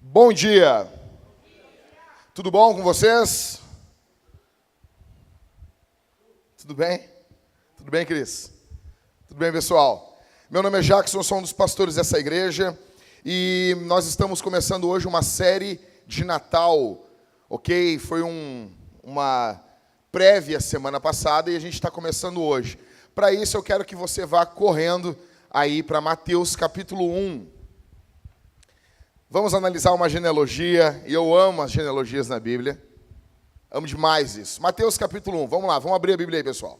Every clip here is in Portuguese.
Bom dia! Tudo bom com vocês? Tudo bem? Tudo bem, Cris? Tudo bem, pessoal? Meu nome é Jackson, sou um dos pastores dessa igreja e nós estamos começando hoje uma série de Natal, ok? Foi uma prévia semana passada e a gente está começando hoje. Para isso eu quero que você vá correndo aí para Mateus capítulo 1. Vamos analisar uma genealogia, e eu amo as genealogias na Bíblia. Amo demais isso. Mateus capítulo 1, vamos lá, vamos abrir a Bíblia aí, pessoal.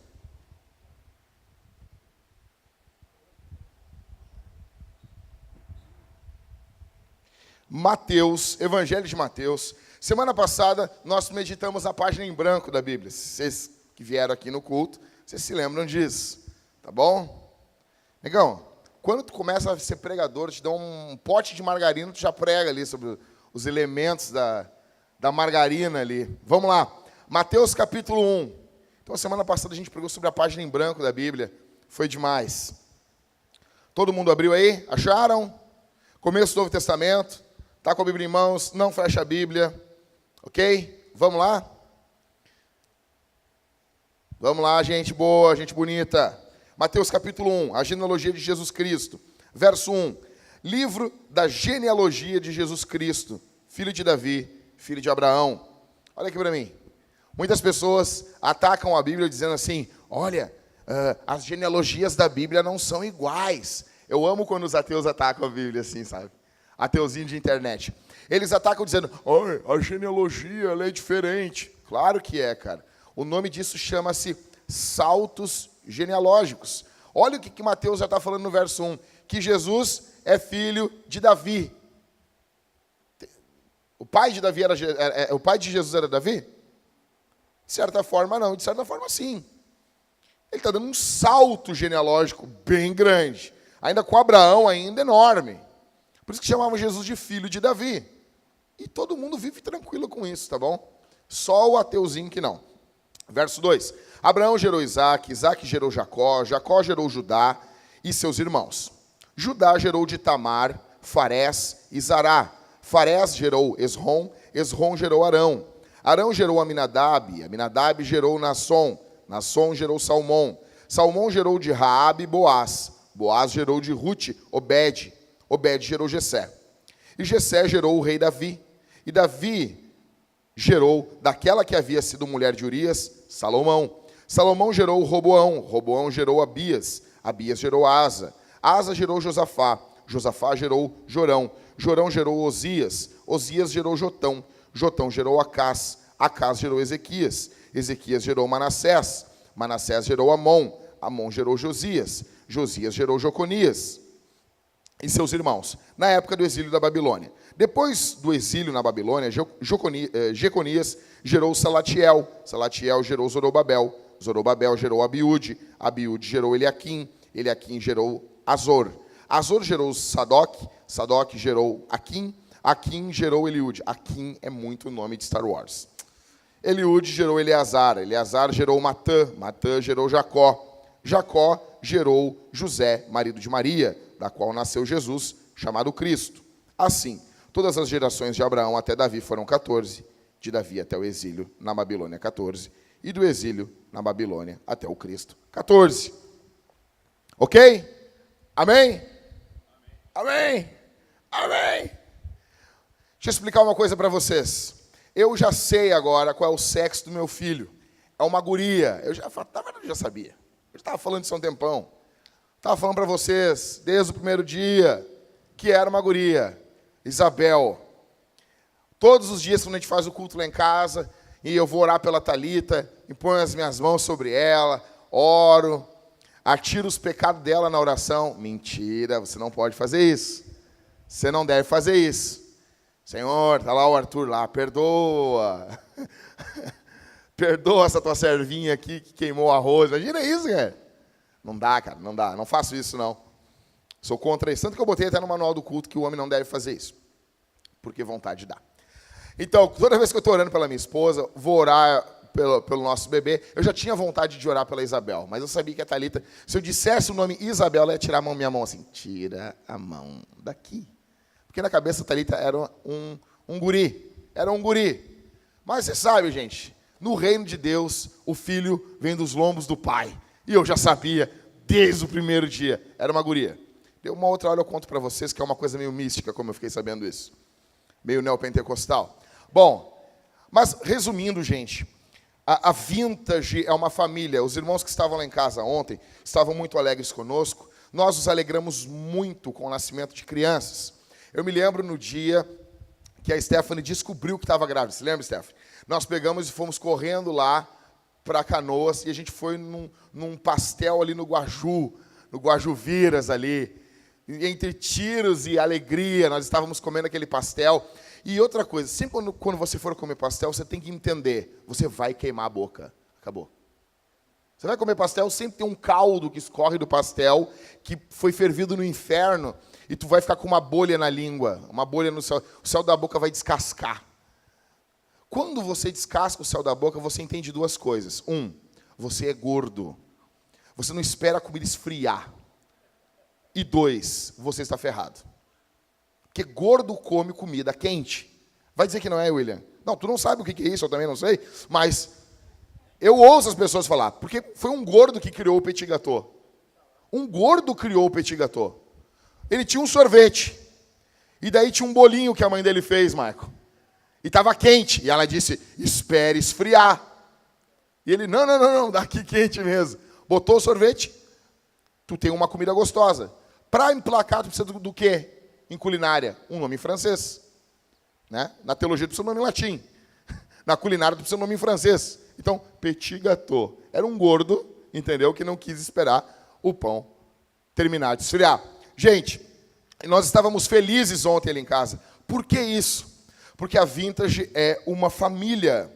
Mateus, Evangelho de Mateus. Semana passada, nós meditamos a página em branco da Bíblia. Vocês que vieram aqui no culto, vocês se lembram disso, tá bom? Negão, quando tu começa a ser pregador, te dão um pote de margarina, tu já prega ali sobre os elementos da margarina ali. Vamos lá, Mateus capítulo 1. Então, semana passada a gente pregou sobre a página em branco da Bíblia. Foi demais. Todo mundo abriu aí? Acharam? Começo do Novo Testamento. Tá com a Bíblia em mãos? Não fecha a Bíblia. Ok? Vamos lá? Vamos lá, gente boa, gente bonita. Mateus capítulo 1, a genealogia de Jesus Cristo. Verso 1. Livro da genealogia de Jesus Cristo, filho de Davi, filho de Abraão. Olha aqui para mim. Muitas pessoas atacam a Bíblia dizendo assim, olha, as genealogias da Bíblia não são iguais. Eu amo quando os ateus atacam a Bíblia assim, sabe? Ateuzinho de internet. Eles atacam dizendo, a genealogia ela é diferente. Claro que é, cara. O nome disso chama-se saltos genealógicos. Olha o que Mateus já está falando no verso 1. Que Jesus é filho de Davi. O pai de Davi o pai de Jesus era Davi? De certa forma não, de certa forma sim. Ele está dando um salto genealógico bem grande. Ainda com Abraão ainda enorme. Por isso que chamavam Jesus de filho de Davi. E todo mundo vive tranquilo com isso, tá bom? Só o ateuzinho que não. Verso 2. Abraão gerou Isaac, Isaac gerou Jacó, Jacó gerou Judá e seus irmãos. Judá gerou de Tamar, Farés e Zará. Farés gerou Esrom, Esrom gerou Arão. Arão gerou Aminadab, Aminadab gerou Nasson, Nasson gerou Salmão. Salmão gerou de Raabe Boaz, Boaz gerou de Rute Obed, Obed gerou Jessé. E Jessé gerou o rei Davi. E Davi gerou daquela que havia sido mulher de Urias, Salomão. Salomão gerou Roboão, Roboão gerou Abias, Abias gerou Asa. Asa gerou Josafá, Josafá gerou Jorão. Jorão gerou Osias, Osias gerou Jotão. Jotão gerou Acás, Acás gerou Ezequias. Ezequias gerou Manassés, Manassés gerou Amon. Amon gerou Josias, Josias gerou Joconias e seus irmãos, na época do exílio da Babilônia. Depois do exílio na Babilônia, Jeconias gerou Salatiel, Salatiel gerou Zorobabel, Zorobabel gerou Abiúde, Abiúde gerou Eliaquim, Eliaquim gerou Azor, Azor gerou Sadoc, Sadoc gerou Aquim, Aquim gerou Eliúde. Aquim é muito nome de Star Wars. Eliúde gerou Eleazar, Eleazar gerou Matã, Matã gerou Jacó, Jacó gerou José, marido de Maria, da qual nasceu Jesus, chamado Cristo. Assim, todas as gerações de Abraão até Davi foram 14, de Davi até o exílio na Babilônia 14, e do exílio na Babilônia até o Cristo 14. Ok? Amém? Amém? Amém? Deixa eu explicar uma coisa para vocês. Eu já sei agora qual é o sexo do meu filho. É uma guria. Eu já sabia. Eu estava falando isso há um tempão. Estava falando para vocês, desde o primeiro dia, que era uma guria. Isabel. Todos os dias, quando a gente faz o culto lá em casa, e eu vou orar pela Thalita, e ponho as minhas mãos sobre ela, oro, atiro os pecados dela na oração. Mentira, você não pode fazer isso. Você não deve fazer isso. Senhor, está lá o Arthur lá, perdoa. Perdoa essa tua servinha aqui que queimou o arroz. Imagina isso, cara. Não dá, cara, não dá. Não faço isso, não. Sou contra isso. Tanto que eu botei até no manual do culto que o homem não deve fazer isso. Porque vontade dá. Então, toda vez que eu estou orando pela minha esposa, vou orar pelo nosso bebê. Eu já tinha vontade de orar pela Isabel, mas eu sabia que a Thalita, se eu dissesse o nome Isabel, ela ia tirar minha mão assim. Tira a mão daqui. Porque na cabeça da Thalita era um guri. Era um guri. Mas você sabe, gente, no reino de Deus, o filho vem dos lombos do pai. E eu já sabia, desde o primeiro dia, era uma guria. Deu uma outra hora eu conto para vocês, que é uma coisa meio mística, como eu fiquei sabendo isso. Meio neopentecostal. Bom, mas resumindo, gente, a Vintage é uma família. Os irmãos que estavam lá em casa ontem estavam muito alegres conosco. Nós nos alegramos muito com o nascimento de crianças. Eu me lembro no dia que a Stephanie descobriu que estava grávida. Você lembra, Stephanie? Nós pegamos e fomos correndo lá para Canoas, e a gente foi num pastel ali no Guajuviras ali. Entre tiros e alegria, nós estávamos comendo aquele pastel. E outra coisa, sempre quando você for comer pastel, você tem que entender, você vai queimar a boca. Acabou. Você vai comer pastel, sempre tem um caldo que escorre do pastel, que foi fervido no inferno, e tu vai ficar com uma bolha na língua, uma bolha no céu. O céu da boca vai descascar. Quando você descasca o céu da boca, você entende duas coisas. Você é gordo. Você não espera a comida esfriar. E 2, você está ferrado. Porque gordo come comida quente. Vai dizer que não é, William? Não, tu não sabe o que é isso, eu também não sei. Mas eu ouço as pessoas falar, porque foi um gordo que criou o petit gâteau. Um gordo criou o petit gâteau. Ele tinha um sorvete. E daí tinha um bolinho que a mãe dele fez, Marco. E estava quente. E ela disse, espere esfriar. E ele, não, daqui quente mesmo. Botou o sorvete, tu tem uma comida gostosa. Para emplacar, tu precisa do quê? Em culinária, um nome em francês. Né? Na teologia, tu precisa de um nome em latim. Na culinária, tu precisa de um nome em francês. Então, petit gâteau. Era um gordo, entendeu? Que não quis esperar o pão terminar de esfriar. Gente, nós estávamos felizes ontem ali em casa. Por que isso? Porque a Vintage é uma família.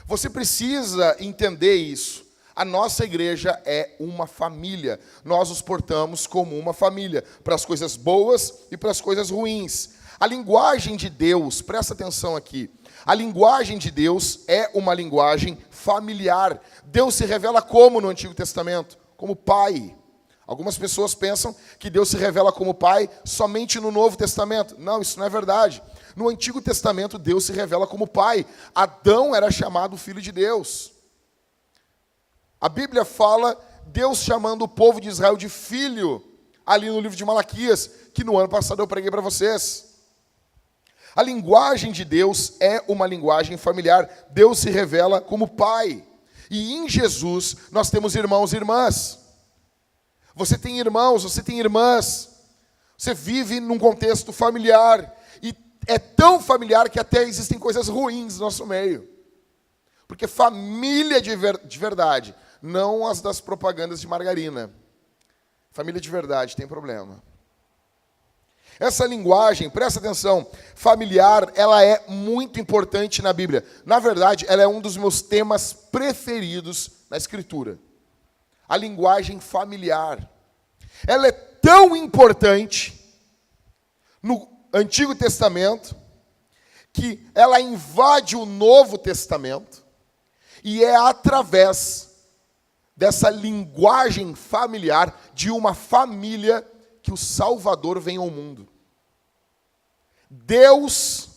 Você precisa entender isso. A nossa igreja é uma família. Nós nos portamos como uma família, para as coisas boas e para as coisas ruins. A linguagem de Deus, presta atenção aqui, a linguagem de Deus é uma linguagem familiar. Deus se revela como no Antigo Testamento? Como Pai. Algumas pessoas pensam que Deus se revela como Pai somente no Novo Testamento. Não, isso não é verdade. No Antigo Testamento, Deus se revela como Pai. Adão era chamado Filho de Deus. A Bíblia fala Deus chamando o povo de Israel de filho, ali no livro de Malaquias, que no ano passado eu preguei para vocês. A linguagem de Deus é uma linguagem familiar. Deus se revela como Pai. E em Jesus nós temos irmãos e irmãs. Você tem irmãos, você tem irmãs. Você vive num contexto familiar. E é tão familiar que até existem coisas ruins no nosso meio. Porque família de verdade, não as das propagandas de margarina. Família de verdade tem problema. Essa linguagem, presta atenção, familiar, ela é muito importante na Bíblia. Na verdade, ela é um dos meus temas preferidos na Escritura. A linguagem familiar. Ela é tão importante no Antigo Testamento que ela invade o Novo Testamento e é através dessa linguagem familiar de uma família que o Salvador vem ao mundo. Deus,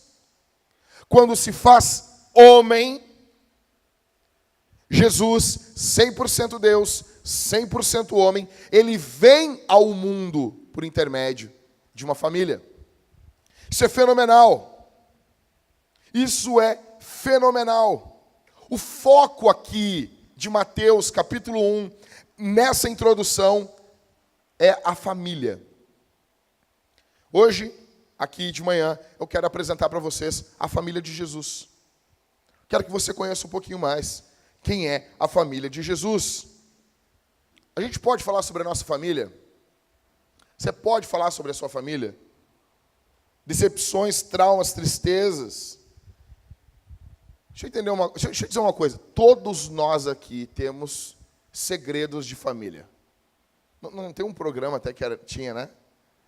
quando se faz homem, Jesus, 100% Deus, 100% homem, ele vem ao mundo por intermédio de uma família. Isso é fenomenal. Isso é fenomenal. O foco aqui de Mateus, capítulo 1, nessa introdução, é a família. Hoje, aqui de manhã, eu quero apresentar para vocês a família de Jesus. Quero que você conheça um pouquinho mais quem é a família de Jesus. A gente pode falar sobre a nossa família? Você pode falar sobre a sua família? Decepções, traumas, tristezas. Deixa eu dizer uma coisa. Todos nós aqui temos segredos de família. Não tem um programa até que tinha, né?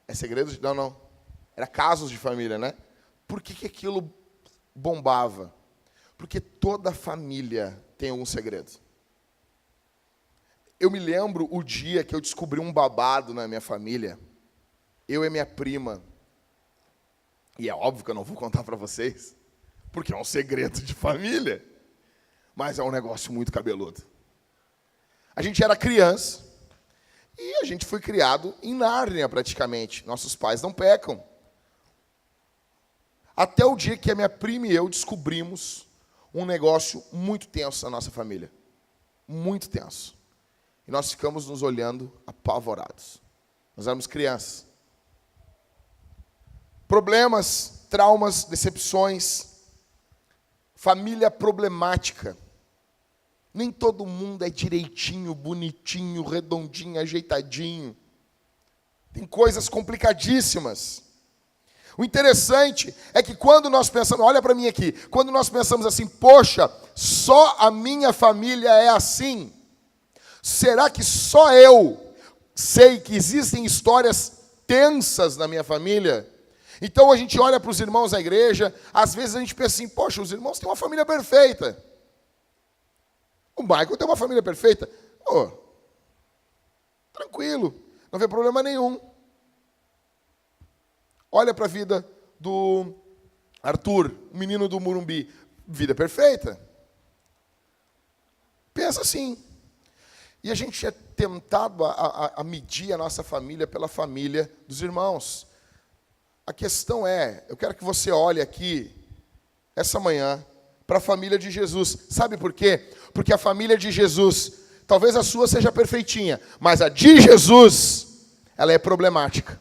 É segredos? Não. Era casos de família, né? Por que aquilo bombava? Porque toda família tem algum segredo. Eu me lembro o dia que eu descobri um babado na minha família. Eu e minha prima. E é óbvio que eu não vou contar para vocês, porque é um segredo de família. Mas é um negócio muito cabeludo. A gente era criança e a gente foi criado em Nárnia praticamente. Nossos pais não pecam. Até o dia que a minha prima e eu descobrimos um negócio muito tenso na nossa família. Muito tenso. E nós ficamos nos olhando apavorados. Nós éramos crianças. Problemas, traumas, decepções, família problemática. Nem todo mundo é direitinho, bonitinho, redondinho, ajeitadinho. Tem coisas complicadíssimas. O interessante é que quando nós pensamos, olha para mim aqui, quando nós pensamos assim, poxa, só a minha família é assim. Será que só eu sei que existem histórias tensas na minha família? Então a gente olha para os irmãos da igreja, às vezes a gente pensa assim, poxa, os irmãos têm uma família perfeita. O Michael tem uma família perfeita. Pô, tranquilo, não vê problema nenhum. Olha para a vida do Arthur, o menino do Morumbi. Vida perfeita. Pensa assim. E a gente é tentado a medir a nossa família pela família dos irmãos. A questão é, eu quero que você olhe aqui, essa manhã, para a família de Jesus. Sabe por quê? Porque a família de Jesus, talvez a sua seja perfeitinha, mas a de Jesus, ela é problemática.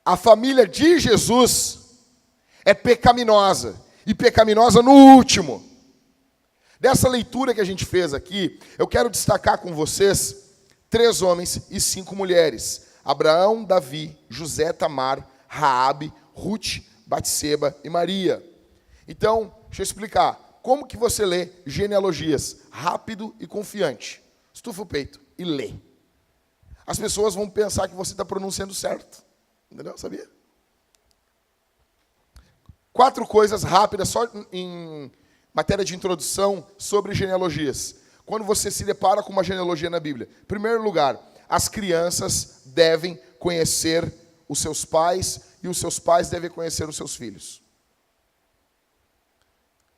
A família de Jesus é pecaminosa, e pecaminosa no último. Dessa leitura que a gente fez aqui, eu quero destacar com vocês 3 homens e 5 mulheres. Abraão, Davi, José, Tamar, Raabe, Ruth, Batseba e Maria. Então, deixa eu explicar. Como que você lê genealogias? Rápido e confiante. Estufa o peito e lê. As pessoas vão pensar que você está pronunciando certo. Entendeu? Sabia? 4 coisas rápidas, só em matéria de introdução, sobre genealogias. Quando você se depara com uma genealogia na Bíblia. Em primeiro lugar, as crianças devem conhecer os seus pais e os seus pais devem conhecer os seus filhos.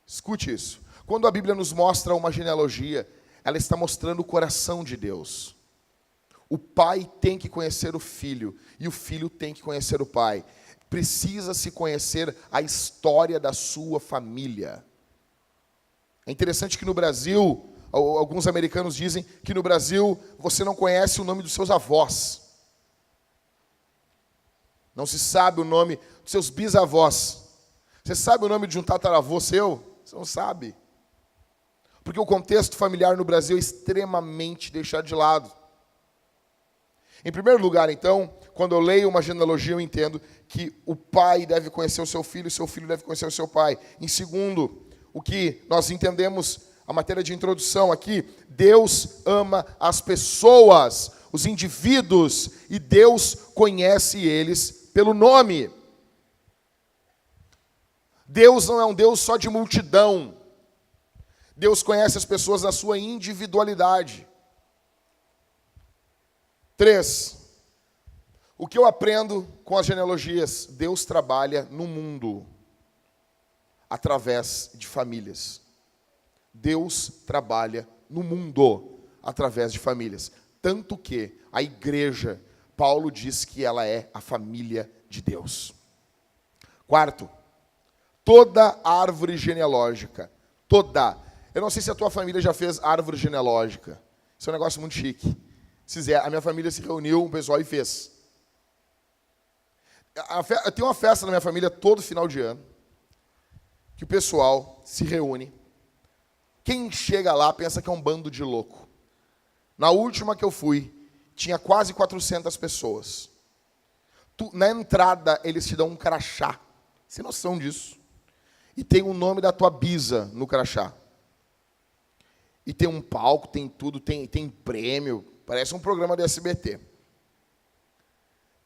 Escute isso. Quando a Bíblia nos mostra uma genealogia, ela está mostrando o coração de Deus. O pai tem que conhecer o filho e o filho tem que conhecer o pai. Precisa se conhecer a história da sua família. É interessante que no Brasil, alguns americanos dizem que no Brasil você não conhece o nome dos seus avós. Não se sabe o nome dos seus bisavós. Você sabe o nome de um tataravô seu? Você não sabe. Porque o contexto familiar no Brasil é extremamente deixado de lado. Em primeiro lugar, então, quando eu leio uma genealogia, eu entendo que o pai deve conhecer o seu filho e o seu filho deve conhecer o seu pai. Em segundo, o que nós entendemos, a matéria de introdução aqui, Deus ama as pessoas, os indivíduos, e Deus conhece eles pelo nome. Deus não é um Deus só de multidão. Deus conhece as pessoas na sua individualidade. 3. O que eu aprendo com as genealogias? Deus trabalha no mundo através de famílias. Deus trabalha no mundo através de famílias. Tanto que a igreja, Paulo diz que ela é a família de Deus. Quarto, toda árvore genealógica, toda. Eu não sei se a tua família já fez árvore genealógica. Isso é um negócio muito chique. Se fizer, a minha família se reuniu, o pessoal e fez. Eu tenho uma festa na minha família todo final de ano, que o pessoal se reúne. Quem chega lá pensa que é um bando de louco. Na última que eu fui, tinha quase 400 pessoas. Na entrada, eles te dão um crachá. Você tem noção disso? E tem o nome da tua bisa no crachá. E tem um palco, tem tudo, tem prêmio. Parece um programa do SBT.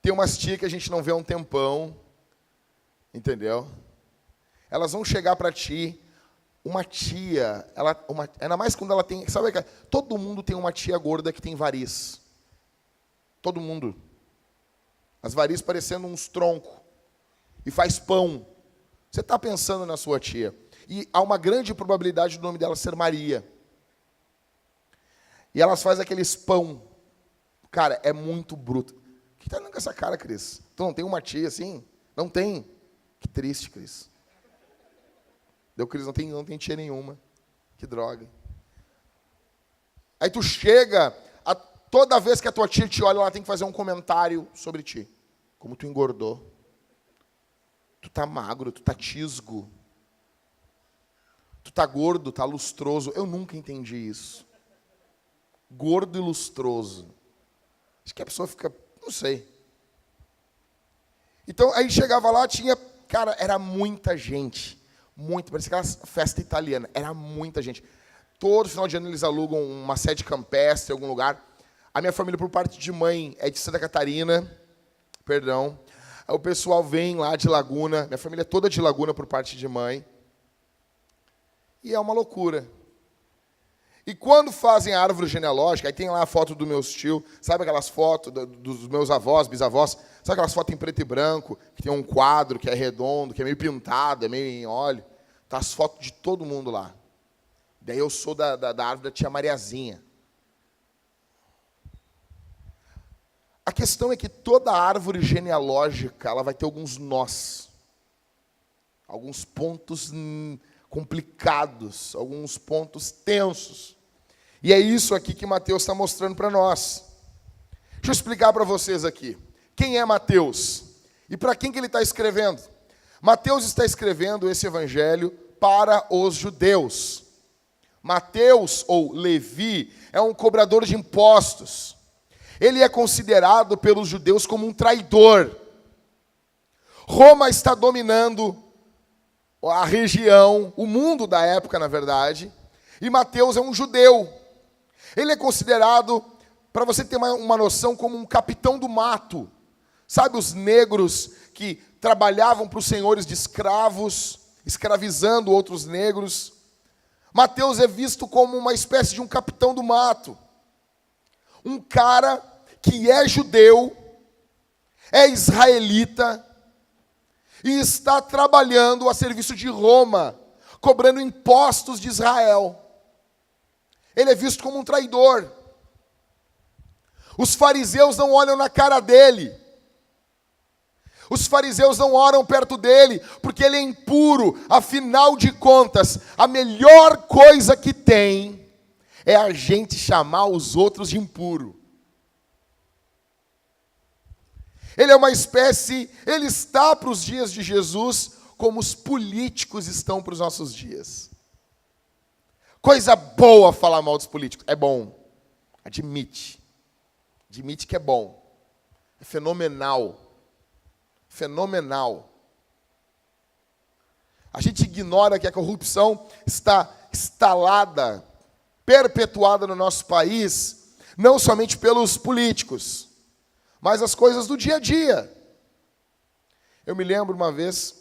Tem umas tias que a gente não vê há um tempão. Entendeu? Elas vão chegar para ti. Uma tia, ainda mais quando ela tem... Sabe, todo mundo tem uma tia gorda que tem variz. Todo mundo. As varizes parecendo uns troncos. E faz pão. Você está pensando na sua tia. E há uma grande probabilidade do nome dela ser Maria. E elas fazem aqueles pão. Cara, é muito bruto. O que está dando com essa cara, Cris? Tu não tem uma tia assim? Não tem. Que triste, Cris. Deu, Cris, não tem tia nenhuma. Que droga. Aí tu chega, toda vez que a tua tia te olha, ela tem que fazer um comentário sobre ti. Como tu engordou. Tu tá magro, tu tá tisgo. Tu tá gordo, tá lustroso. Eu nunca entendi isso. Gordo e lustroso. Acho que a pessoa fica, não sei. Então, aí chegava lá, tinha, cara, era muita gente. Muito, parecia aquela festa italiana. Era muita gente. Todo final de ano eles alugam uma sede campestre em algum lugar. A minha família, por parte de mãe, é de Santa Catarina. Perdão. Aí o pessoal vem lá de Laguna. Minha família é toda de Laguna por parte de mãe. E é uma loucura. E quando fazem a árvore genealógica, aí tem lá a foto dos meus tios, sabe aquelas fotos dos meus avós, bisavós? Sabe aquelas fotos em preto e branco, que tem um quadro que é redondo, que é meio pintado, é meio em óleo? Tá as fotos de todo mundo lá. Daí eu sou da árvore da tia Mariazinha. A questão é que toda árvore genealógica, ela vai ter alguns nós. Alguns pontos complicados, alguns pontos tensos. E é isso aqui que Mateus está mostrando para nós. Deixa eu explicar para vocês aqui. Quem é Mateus? E para quem que ele está escrevendo? Mateus está escrevendo esse evangelho para os judeus. Mateus, ou Levi, é um cobrador de impostos. Ele é considerado pelos judeus como um traidor. Roma está dominando a região, o mundo da época, na verdade, e Mateus é um judeu. Ele é considerado, para você ter uma noção, como um capitão do mato. Sabe os negros que trabalhavam para os senhores de escravos, escravizando outros negros? Mateus é visto como uma espécie de um capitão do mato. Um cara que é judeu, é israelita, e está trabalhando a serviço de Roma, cobrando impostos de Israel. Ele é visto como um traidor. Os fariseus não olham na cara dele. Os fariseus não oram perto dele, porque ele é impuro. Afinal de contas, a melhor coisa que tem é a gente chamar os outros de impuro. Ele é uma espécie, ele está para os dias de Jesus como os políticos estão para os nossos dias. Coisa boa falar mal dos políticos. É bom. Admite. Admite que é bom. É fenomenal. Fenomenal. A gente ignora que a corrupção está instalada, perpetuada no nosso país, não somente pelos políticos, mas as coisas do dia a dia. Eu me lembro uma vez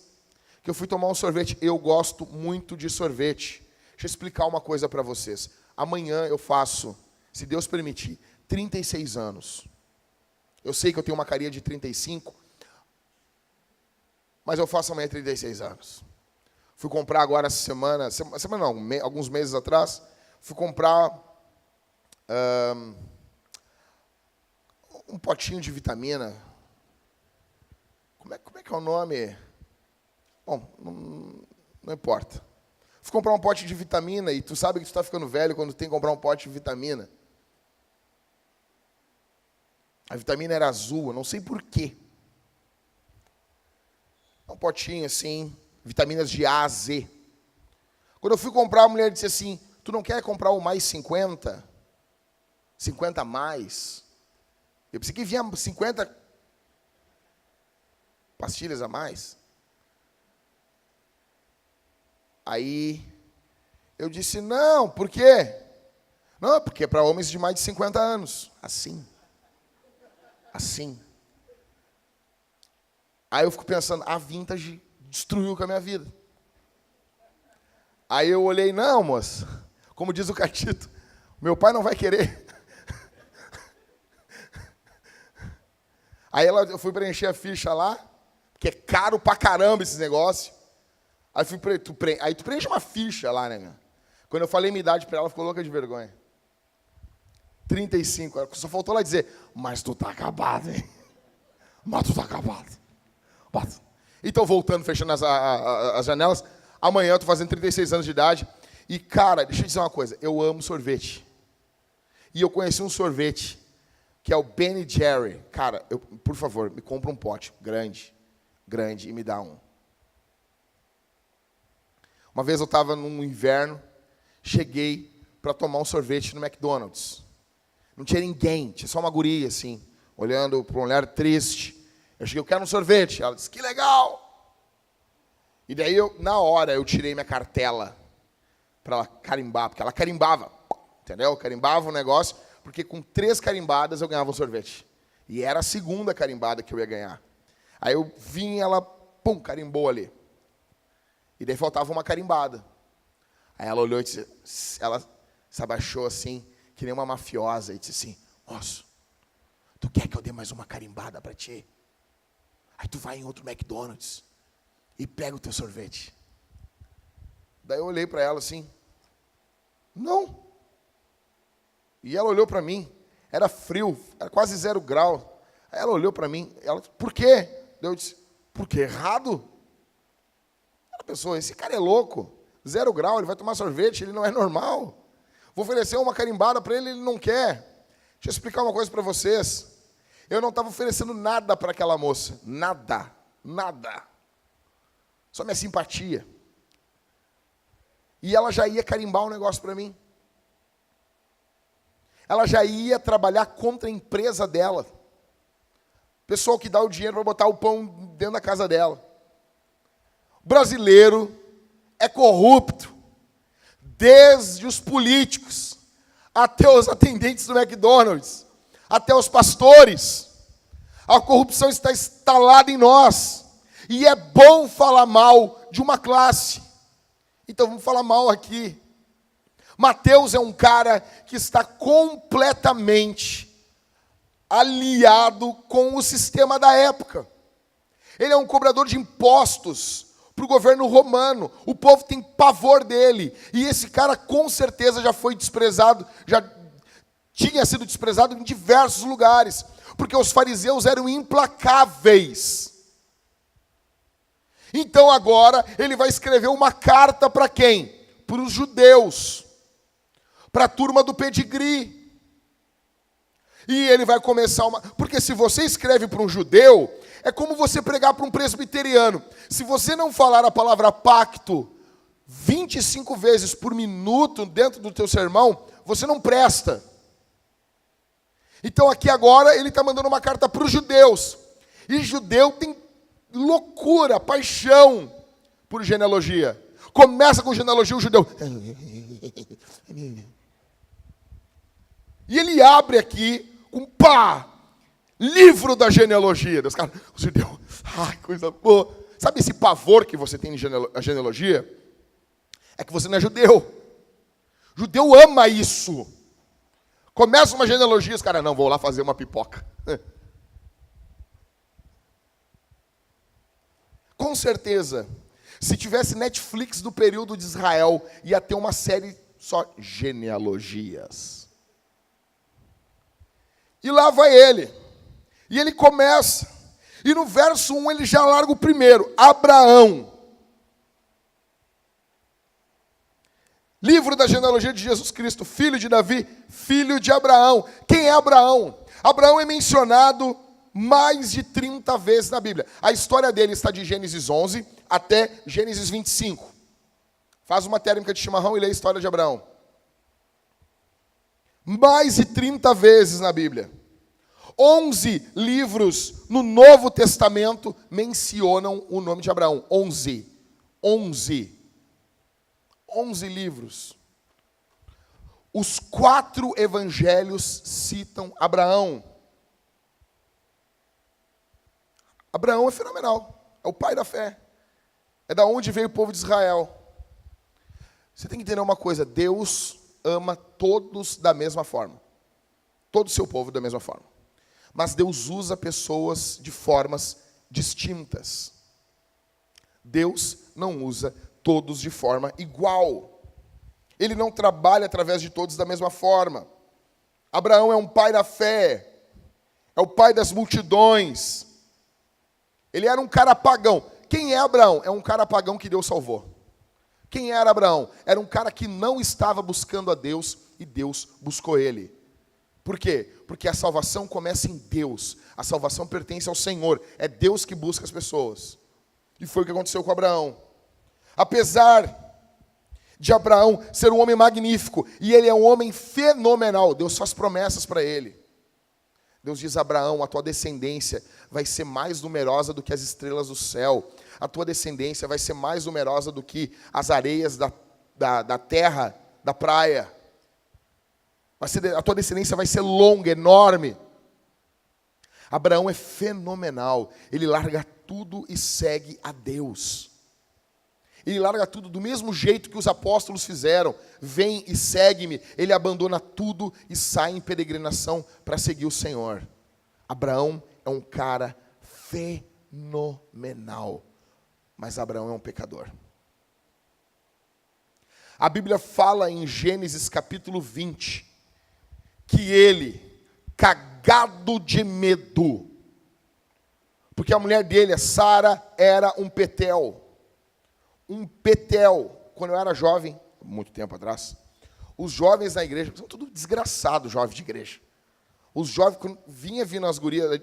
que eu fui tomar um sorvete. Eu gosto muito de sorvete. Deixa eu explicar uma coisa para vocês. Amanhã eu faço, se Deus permitir, 36 anos. Eu sei que eu tenho uma carinha de 35, mas eu faço amanhã 36 anos. Fui comprar agora essa semana não, alguns meses atrás, fui comprar um potinho de vitamina. Como é que é o nome? Bom, não importa. Fui comprar um pote de vitamina, e tu sabe que tu está ficando velho quando tem que comprar um pote de vitamina. A vitamina era azul, eu não sei porquê. Um potinho assim, vitaminas de A a Z. Quando eu fui comprar, a mulher disse assim, tu não quer comprar o mais 50? 50 a mais? Eu pensei que vinha 50 pastilhas a mais. Aí eu disse, não, por quê? Não, porque é para homens de mais de 50 anos. Assim. Aí eu fico pensando, a Vintage destruiu com a minha vida. Aí eu olhei, não, moça, como diz o Catito, meu pai não vai querer. Aí eu fui preencher a ficha lá, porque é caro pra caramba esse negócio. Aí tu preenche uma ficha lá, né, meu? Quando eu falei minha idade pra ela, ficou louca de vergonha. 35, só faltou ela dizer, mas tu tá acabado, hein? Mas tu tá acabado. Então, voltando, fechando as janelas, amanhã eu tô fazendo 36 anos de idade, e, cara, deixa eu dizer uma coisa, eu amo sorvete. E eu conheci um sorvete, que é o Ben & Jerry. Cara, por favor, me compra um pote grande, e me dá um. Uma vez eu estava num inverno, cheguei para tomar um sorvete no McDonald's. Não tinha ninguém, tinha só uma guria, assim, olhando para um olhar triste. Eu cheguei, eu quero um sorvete. Ela disse, que legal! E daí, na hora, eu tirei minha cartela para ela carimbar, porque ela carimbava, entendeu? Carimbava o negócio, porque com 3 carimbadas eu ganhava um sorvete. E era a segunda carimbada que eu ia ganhar. Aí eu vim, ela, pum, carimbou ali. E daí faltava uma carimbada. Aí ela olhou e disse, ela se abaixou assim, que nem uma mafiosa, e disse assim, moço, tu quer que eu dê mais uma carimbada para ti? Aí tu vai em outro McDonald's e pega o teu sorvete. Daí eu olhei para ela assim, não. E ela olhou para mim, era frio, era quase 0 grau. Aí ela olhou para mim, ela disse, por quê? Daí eu disse, porque errado? Ela pensou, esse cara é louco, 0 grau, ele vai tomar sorvete, ele não é normal. Vou oferecer uma carimbada para ele, ele não quer. Deixa eu explicar uma coisa para vocês. Eu não estava oferecendo nada para aquela moça. Nada. Só minha simpatia. E ela já ia carimbar um negócio para mim. Ela já ia trabalhar contra a empresa dela. Pessoal que dá o dinheiro para botar o pão dentro da casa dela. O brasileiro é corrupto. Desde os políticos, até os atendentes do McDonald's, até os pastores. A corrupção está instalada em nós. E é bom falar mal de uma classe. Então vamos falar mal aqui. Mateus é um cara que está completamente aliado com o sistema da época. Ele é um cobrador de impostos para o governo romano. O povo tem pavor dele. E esse cara com certeza já foi desprezado, já tinha sido desprezado em diversos lugares, porque os fariseus eram implacáveis. Então agora ele vai escrever uma carta para quem? Para os judeus, para a turma do pedigree. E ele vai começar uma... Porque se você escreve para um judeu, é como você pregar para um presbiteriano. Se você não falar a palavra pacto 25 vezes por minuto dentro do teu sermão, você não presta. Então aqui agora ele está mandando uma carta para os judeus. E judeu tem loucura, paixão por genealogia. Começa com genealogia, o judeu... E ele abre aqui com livro da genealogia. Os caras, o judeu, ai, coisa boa. Sabe esse pavor que você tem em genealogia? É que você não é judeu. Judeu ama isso. Começa uma genealogia, os caras, não, vou lá fazer uma pipoca. Com certeza, Se tivesse Netflix do período de Israel, ia ter uma série só genealogias. E lá vai ele. E ele começa. E no verso 1 ele já larga o primeiro. Abraão. Livro da genealogia de Jesus Cristo, filho de Davi, filho de Abraão. Quem é Abraão? Abraão é mencionado mais de 30 vezes na Bíblia. A história dele está de Gênesis 11 até Gênesis 25. Faz uma térmica de chimarrão e lê a história de Abraão. Mais de 30 vezes na Bíblia. 11 livros no Novo Testamento mencionam o nome de Abraão. 11 livros. Os 4 evangelhos citam Abraão. Abraão é fenomenal. É o pai da fé. É da onde veio o povo de Israel. Você tem que entender uma coisa. Deus ama todos da mesma forma. Todo o seu povo da mesma forma. Mas Deus usa pessoas de formas distintas. Deus não usa todos de forma igual. Ele não trabalha através de todos da mesma forma. Abraão é um pai da fé. É o pai das multidões. Ele era um cara pagão. Quem é Abraão? É um cara pagão que Deus salvou. Quem era Abraão? Era um cara que não estava buscando a Deus e Deus buscou ele. Por quê? Porque a salvação começa em Deus. A salvação pertence ao Senhor. É Deus que busca as pessoas. E foi o que aconteceu com Abraão. Apesar de Abraão ser um homem magnífico, e ele é um homem fenomenal, Deus faz promessas para ele. Deus diz a Abraão, a tua descendência vai ser mais numerosa do que as estrelas do céu. A tua descendência vai ser mais numerosa do que as areias da terra, da praia. A tua descendência vai ser longa, enorme. Abraão é fenomenal. Ele larga tudo e segue a Deus. Ele larga tudo do mesmo jeito que os apóstolos fizeram. Vem e segue-me. Ele abandona tudo e sai em peregrinação para seguir o Senhor. Abraão é um cara fenomenal. Mas Abraão é um pecador. A Bíblia fala em Gênesis capítulo 20, que ele, cagado de medo, porque a mulher dele, a Sara, era um Betel. Um Betel. Quando eu era jovem, muito tempo atrás, os jovens na igreja, são tudo desgraçados, jovens de igreja. Os jovens, quando vinha vindo as gurias,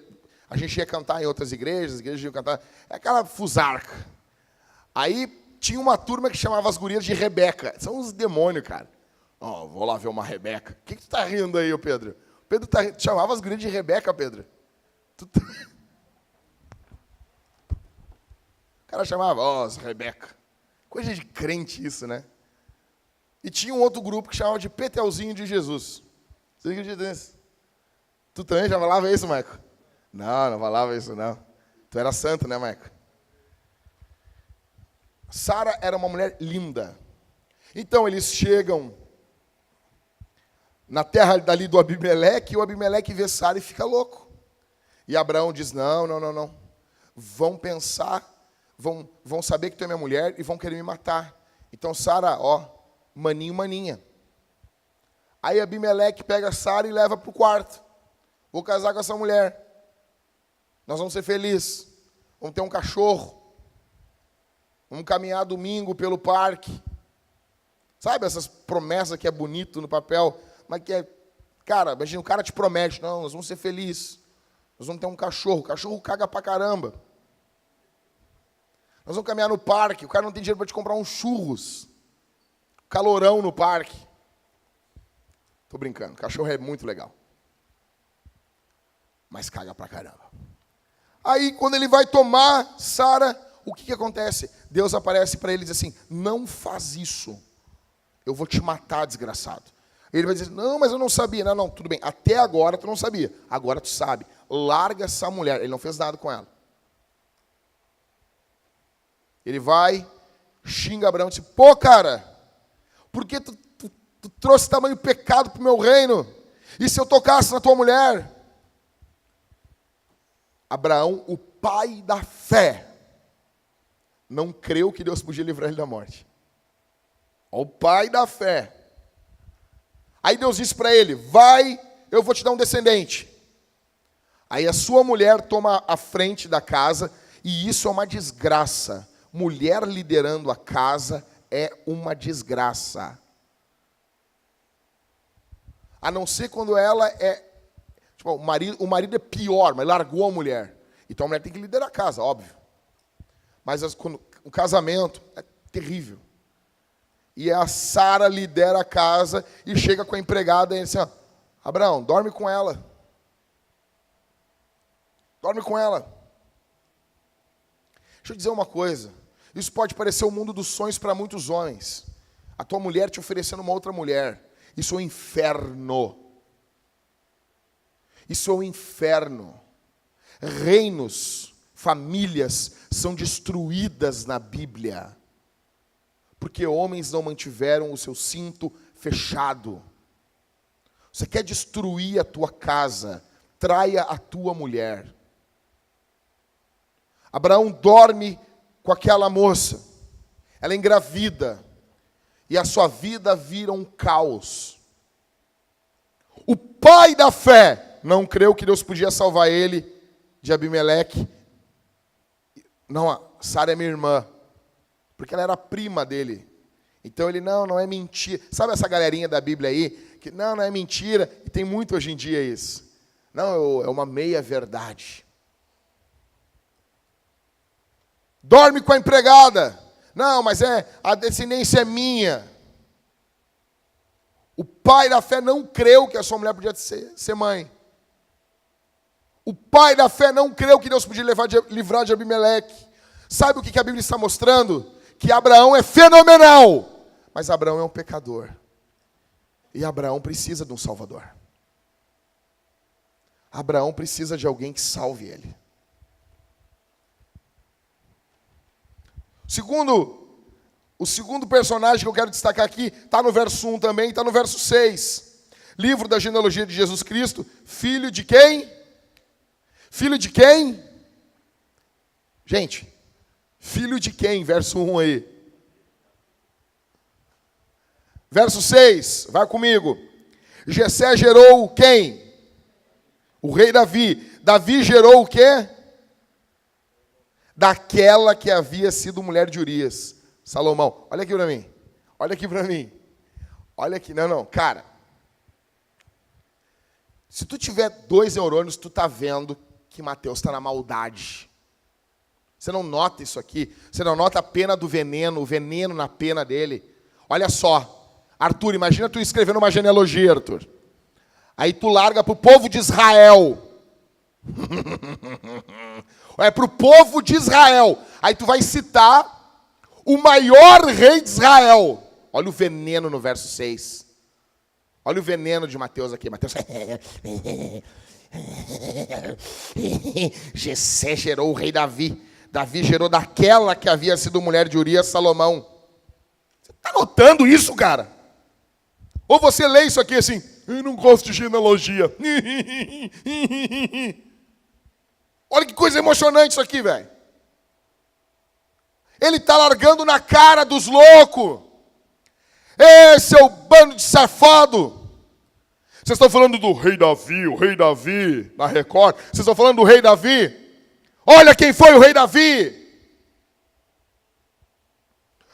a gente ia cantar em outras igrejas, as igrejas iam cantar, é aquela fusarca. Aí tinha uma turma que chamava as gurias de Rebeca. São uns demônios, cara. Ó, vou lá ver uma Rebeca. O que tu tá rindo aí, ô Pedro? Pedro chamava as gurias de Rebeca, Pedro. O cara chamava, ó, Rebeca. Coisa de crente isso, né? E tinha um outro grupo que chamava de Petelzinho de Jesus. Você acredita nisso? Tu também já falava isso, Maico? Não falava isso, não. Tu era santo, né, Maico? Sara era uma mulher linda. Então eles chegam na terra dali do Abimeleque, e o Abimeleque vê Sara e fica louco. E Abraão diz, não. Vão pensar, vão saber que tu é minha mulher e vão querer me matar. Então Sara, ó, maninha. Aí Abimeleque pega Sara e leva para o quarto. Vou casar com essa mulher. Nós vamos ser felizes. Vamos ter um cachorro. Vamos caminhar domingo pelo parque. Sabe essas promessas que é bonito no papel, mas que é... Cara, imagina, o cara te promete, não, nós vamos ser felizes. Nós vamos ter um cachorro. O cachorro caga pra caramba. Nós vamos caminhar no parque. O cara não tem dinheiro para te comprar uns churros. Calorão no parque. Tô brincando. O cachorro é muito legal. Mas caga pra caramba. Aí, quando ele vai tomar Sara, o que acontece? Deus aparece para ele e diz assim, não faz isso. Eu vou te matar, desgraçado. Ele vai dizer, não, mas eu não sabia. Não, tudo bem. Até agora tu não sabia. Agora tu sabe. Larga essa mulher. Ele não fez nada com ela. Ele vai, xinga Abraão e diz, pô, cara, por que tu trouxe tamanho pecado para o meu reino? E se eu tocasse na tua mulher? Abraão, o pai da fé, não creu que Deus podia livrar ele da morte. O pai da fé. Aí Deus disse para ele, vai, eu vou te dar um descendente. Aí a sua mulher toma a frente da casa, e isso é uma desgraça. Mulher liderando a casa é uma desgraça. A não ser quando ela é... Tipo, o marido é pior, mas largou a mulher. Então a mulher tem que liderar a casa, óbvio. Mas quando, o casamento é terrível. E a Sara lidera a casa e chega com a empregada e diz assim, Abraão, dorme com ela. Dorme com ela. Deixa eu dizer uma coisa. Isso pode parecer o mundo dos sonhos para muitos homens. A tua mulher te oferecendo uma outra mulher. Isso é um inferno. Isso é um inferno. Reinos, famílias são destruídas na Bíblia. Porque homens não mantiveram o seu cinto fechado. Você quer destruir a tua casa, traia a tua mulher. Abraão dorme com aquela moça. Ela é engravida. E a sua vida vira um caos. O pai da fé não creu que Deus podia salvar ele de Abimeleque. Não, Sara é minha irmã. Porque ela era prima dele. Então ele, não é mentira. Sabe essa galerinha da Bíblia aí? Que não é mentira. E tem muito hoje em dia isso. Não, é uma meia-verdade. Dorme com a empregada. Não, mas a descendência é minha. O pai da fé não creu que a sua mulher podia ser mãe. O pai da fé não creu que Deus podia livrar de Abimeleque. Sabe o que a Bíblia está mostrando? Que Abraão é fenomenal, mas Abraão é um pecador. E Abraão precisa de um salvador. Abraão precisa de alguém que salve ele. O segundo personagem que eu quero destacar aqui, está no verso 1 também, está no verso 6. Livro da genealogia de Jesus Cristo, filho de quem? Filho de quem? Gente, filho de quem? Verso 1 aí. Verso 6, vai comigo. Jessé gerou quem? O rei Davi. Davi gerou o quê? Daquela que havia sido mulher de Urias. Salomão. Olha aqui para mim. Olha aqui para mim. Olha aqui. Não, cara. Se tu tiver 2 neurônios, tu tá vendo que Mateus está na maldade. Você não nota isso aqui? Você não nota a pena do veneno, o veneno na pena dele? Olha só. Arthur, imagina tu escrevendo uma genealogia, Arthur. Aí tu larga para o povo de Israel. É para o povo de Israel. Aí tu vai citar o maior rei de Israel. Olha o veneno no verso 6. Olha o veneno de Mateus aqui. Mateus. Jessé gerou o rei Davi. Davi gerou daquela que havia sido mulher de Urias, Salomão. Você está notando isso, cara? Ou você lê isso aqui assim, eu não gosto de genealogia. Olha que coisa emocionante isso aqui, velho. Ele está largando na cara dos loucos. Esse é o bando de safado. Vocês estão falando do rei Davi, o rei Davi, na Record. Vocês estão falando do rei Davi. Olha quem foi o rei Davi.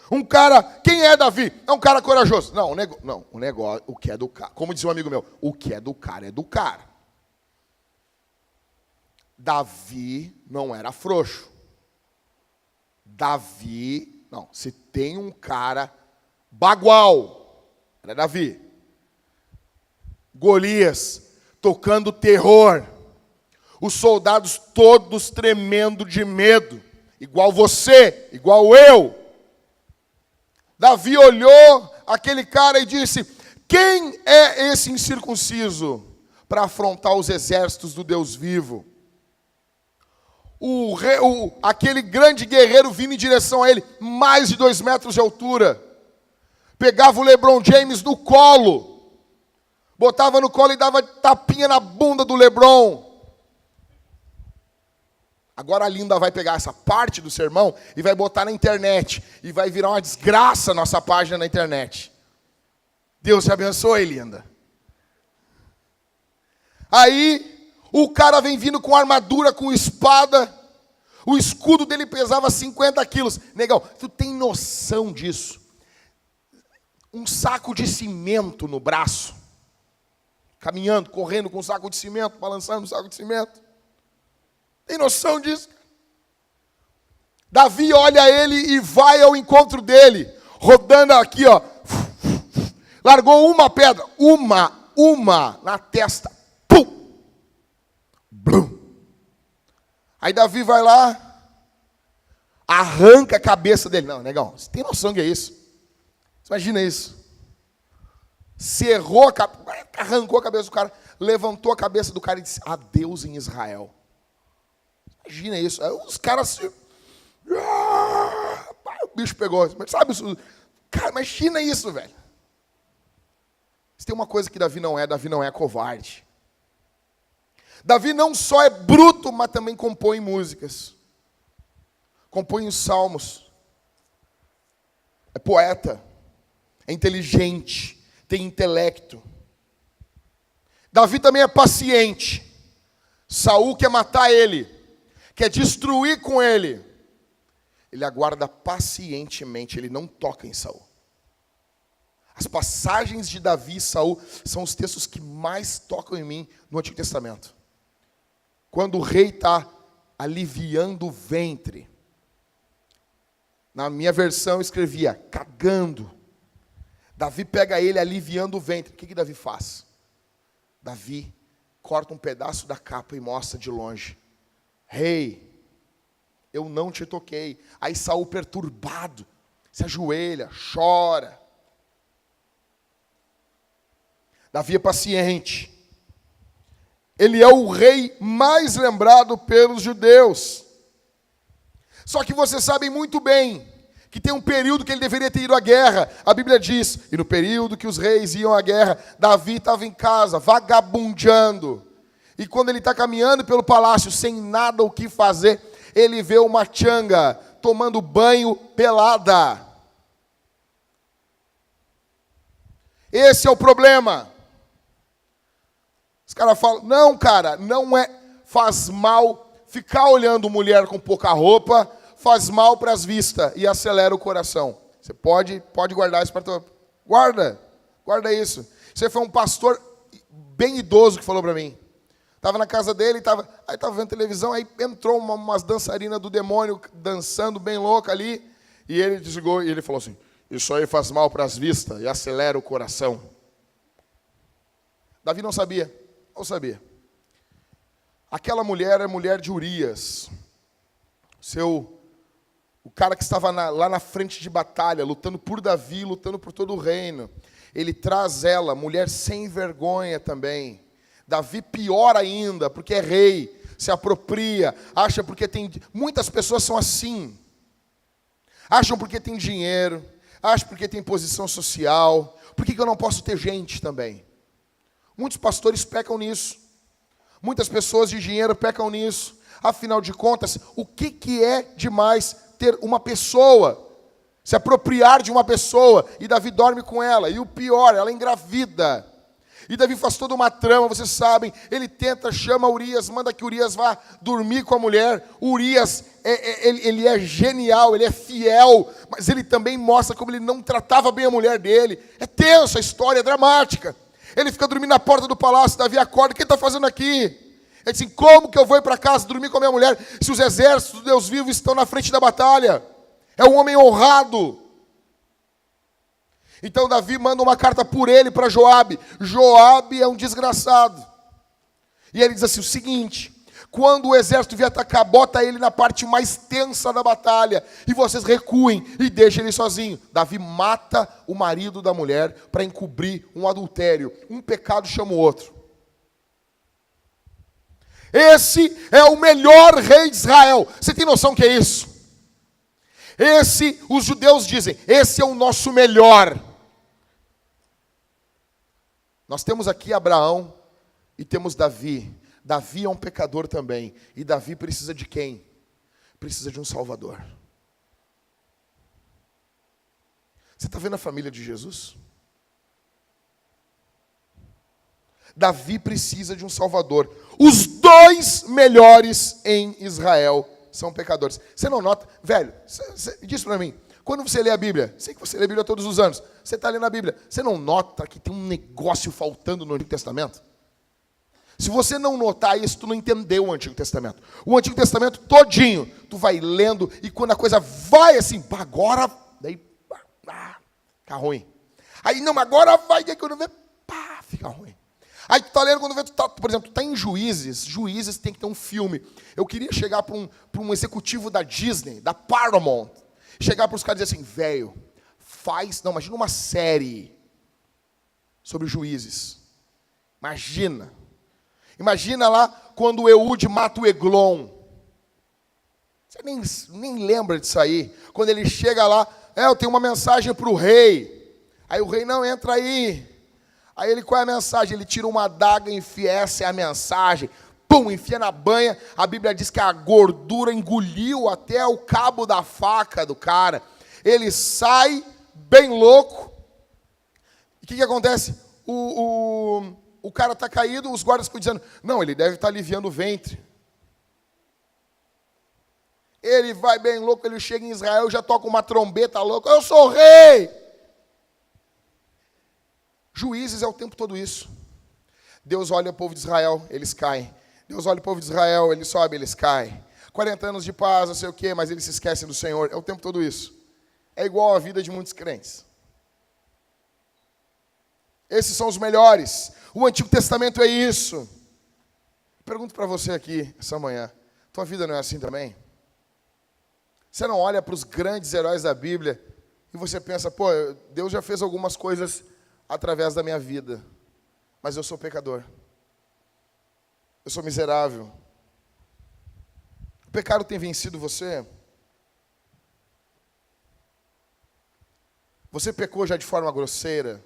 Um cara, quem é Davi? É um cara corajoso. Não, o negócio, o que é do cara. Como dizia um amigo meu, o que é do cara é do cara. Davi não era frouxo. Davi, não, se tem um cara bagual, era Davi. Golias, tocando terror. Os soldados todos tremendo de medo. Igual você, igual eu. Davi olhou aquele cara e disse, quem é esse incircunciso para afrontar os exércitos do Deus vivo? Aquele grande guerreiro vindo em direção a ele, mais de 2 metros de altura. Pegava o LeBron James no colo, botava no colo e dava tapinha na bunda do LeBron. Agora a Linda vai pegar essa parte do sermão e vai botar na internet. E vai virar uma desgraça a nossa página na internet. Deus te abençoe, Linda. Aí, o cara vem vindo com armadura, com espada. O escudo dele pesava 50 quilos. Negão, tu tem noção disso? Um saco de cimento no braço. Caminhando, correndo com um saco de cimento, balançando um saco de cimento. Tem noção disso? Davi olha ele e vai ao encontro dele. Rodando aqui, ó. Largou uma pedra. Uma na testa. Pum! Blum! Aí Davi vai lá, arranca a cabeça dele. Não, negão, você tem noção que é isso? Você imagina isso? Cerrou a cabeça, arrancou a cabeça do cara, levantou a cabeça do cara e disse, adeus em Israel. Imagina isso. Aí os caras se... O bicho pegou. Mas sabe isso? Cara, imagina isso, velho. Se tem uma coisa que Davi não é covarde. Davi não só é bruto, mas também compõe músicas. Compõe os salmos. É poeta. É inteligente. Tem intelecto. Davi também é paciente. Saul quer matar ele. Quer destruir com ele. Ele aguarda pacientemente. Ele não toca em Saul. As passagens de Davi e Saul são os textos que mais tocam em mim no Antigo Testamento. Quando o rei está aliviando o ventre. Na minha versão eu escrevia, cagando. Davi pega ele aliviando o ventre. O que Davi faz? Davi corta um pedaço da capa e mostra de longe. Rei, eu não te toquei. Aí Saul perturbado, se ajoelha, chora. Davi é paciente. Ele é o rei mais lembrado pelos judeus. Só que vocês sabem muito bem que tem um período que ele deveria ter ido à guerra. A Bíblia diz, e no período que os reis iam à guerra, Davi estava em casa, vagabundeando. E quando ele está caminhando pelo palácio, sem nada o que fazer, ele vê uma tchanga tomando banho pelada. Esse é o problema. Os caras falam, não, cara, não é, faz mal ficar olhando mulher com pouca roupa, faz mal para as vistas e acelera o coração. Você pode guardar isso para tua... Guarda isso. Você foi um pastor bem idoso que falou para mim. Estava na casa dele, aí estava vendo televisão, aí entrou umas dançarinas do demônio dançando bem louca ali, e ele desligou e ele falou assim, isso aí faz mal para as vistas e acelera o coração. Davi não sabia. Não sabia. Aquela mulher é mulher de Urias. O cara que estava lá na frente de batalha, lutando por Davi, lutando por todo o reino. Ele traz ela, mulher sem vergonha também. Davi pior ainda, porque é rei, se apropria, acha porque tem... Muitas pessoas são assim. Acham porque tem dinheiro, acham porque tem posição social. Por que eu não posso ter gente também? Muitos pastores pecam nisso. Muitas pessoas de dinheiro pecam nisso. Afinal de contas, o que é demais ter uma pessoa? Se apropriar de uma pessoa. E Davi dorme com ela. E o pior, ela engravida. E Davi faz toda uma trama, vocês sabem. Ele tenta, chama Urias, manda que Urias vá dormir com a mulher. Urias, ele é genial, ele é fiel. Mas ele também mostra como ele não tratava bem a mulher dele. É tenso a história, é dramática. Ele fica dormindo na porta do palácio, Davi acorda, o que ele está fazendo aqui? Ele diz assim, como que eu vou ir para casa dormir com a minha mulher, se os exércitos do Deus vivo estão na frente da batalha? É um homem honrado. Então Davi manda uma carta por ele para Joabe. Joabe é um desgraçado. E ele diz assim, o seguinte, quando o exército vier atacar, bota ele na parte mais tensa da batalha, e vocês recuem, e deixem ele sozinho. Davi mata o marido da mulher, para encobrir um adultério. Um pecado chama o outro. Esse é o melhor rei de Israel. Você tem noção que é isso? Os judeus dizem, esse é o nosso melhor. Nós temos aqui Abraão, e temos Davi. Davi é um pecador também. E Davi precisa de quem? Precisa de um Salvador. Você está vendo a família de Jesus? Davi precisa de um Salvador. Os dois melhores em Israel são pecadores. Você não nota? Velho, diz para mim. Quando você lê a Bíblia, sei que você lê a Bíblia todos os anos, você está lendo a Bíblia, você não nota que tem um negócio faltando no Antigo Testamento? Se você não notar isso, tu não entendeu o Antigo Testamento. O Antigo Testamento todinho, tu vai lendo, e quando a coisa vai assim, agora, daí, fica ruim. Aí, não, agora vai, daí quando vê, fica ruim. Aí tu tá lendo, quando vê, por exemplo, tu tá em Juízes tem que ter um filme. Eu queria chegar para um executivo da Disney, da Paramount, chegar para os caras e dizer assim, velho, imagina uma série sobre Juízes. Imagina lá quando o Eude mata o Eglon. Você nem lembra disso aí. Quando ele chega lá, eu tenho uma mensagem para o rei. Aí o rei, não, entra aí. Aí ele, qual é a mensagem? Ele tira uma adaga e enfia, essa é a mensagem. Pum, enfia na banha. A Bíblia diz que a gordura engoliu até o cabo da faca do cara. Ele sai bem louco. E o que acontece? O cara está caído, os guardas ficam dizendo, não, ele deve estar aliviando o ventre. Ele vai bem louco, ele chega em Israel, já toca uma trombeta louca, eu sou rei! Juízes é o tempo todo isso. Deus olha o povo de Israel, eles caem. Deus olha o povo de Israel, ele sobe, eles caem. 40 anos de paz, não sei o quê, mas eles se esquecem do Senhor. É o tempo todo isso. É igual a vida de muitos crentes. Esses são os melhores. O Antigo Testamento é isso. Pergunto para você aqui, essa manhã. Tua vida não é assim também? Você não olha para os grandes heróis da Bíblia e você pensa, pô, Deus já fez algumas coisas através da minha vida, mas eu sou pecador. Eu sou miserável. O pecado tem vencido você? Você pecou já de forma grosseira?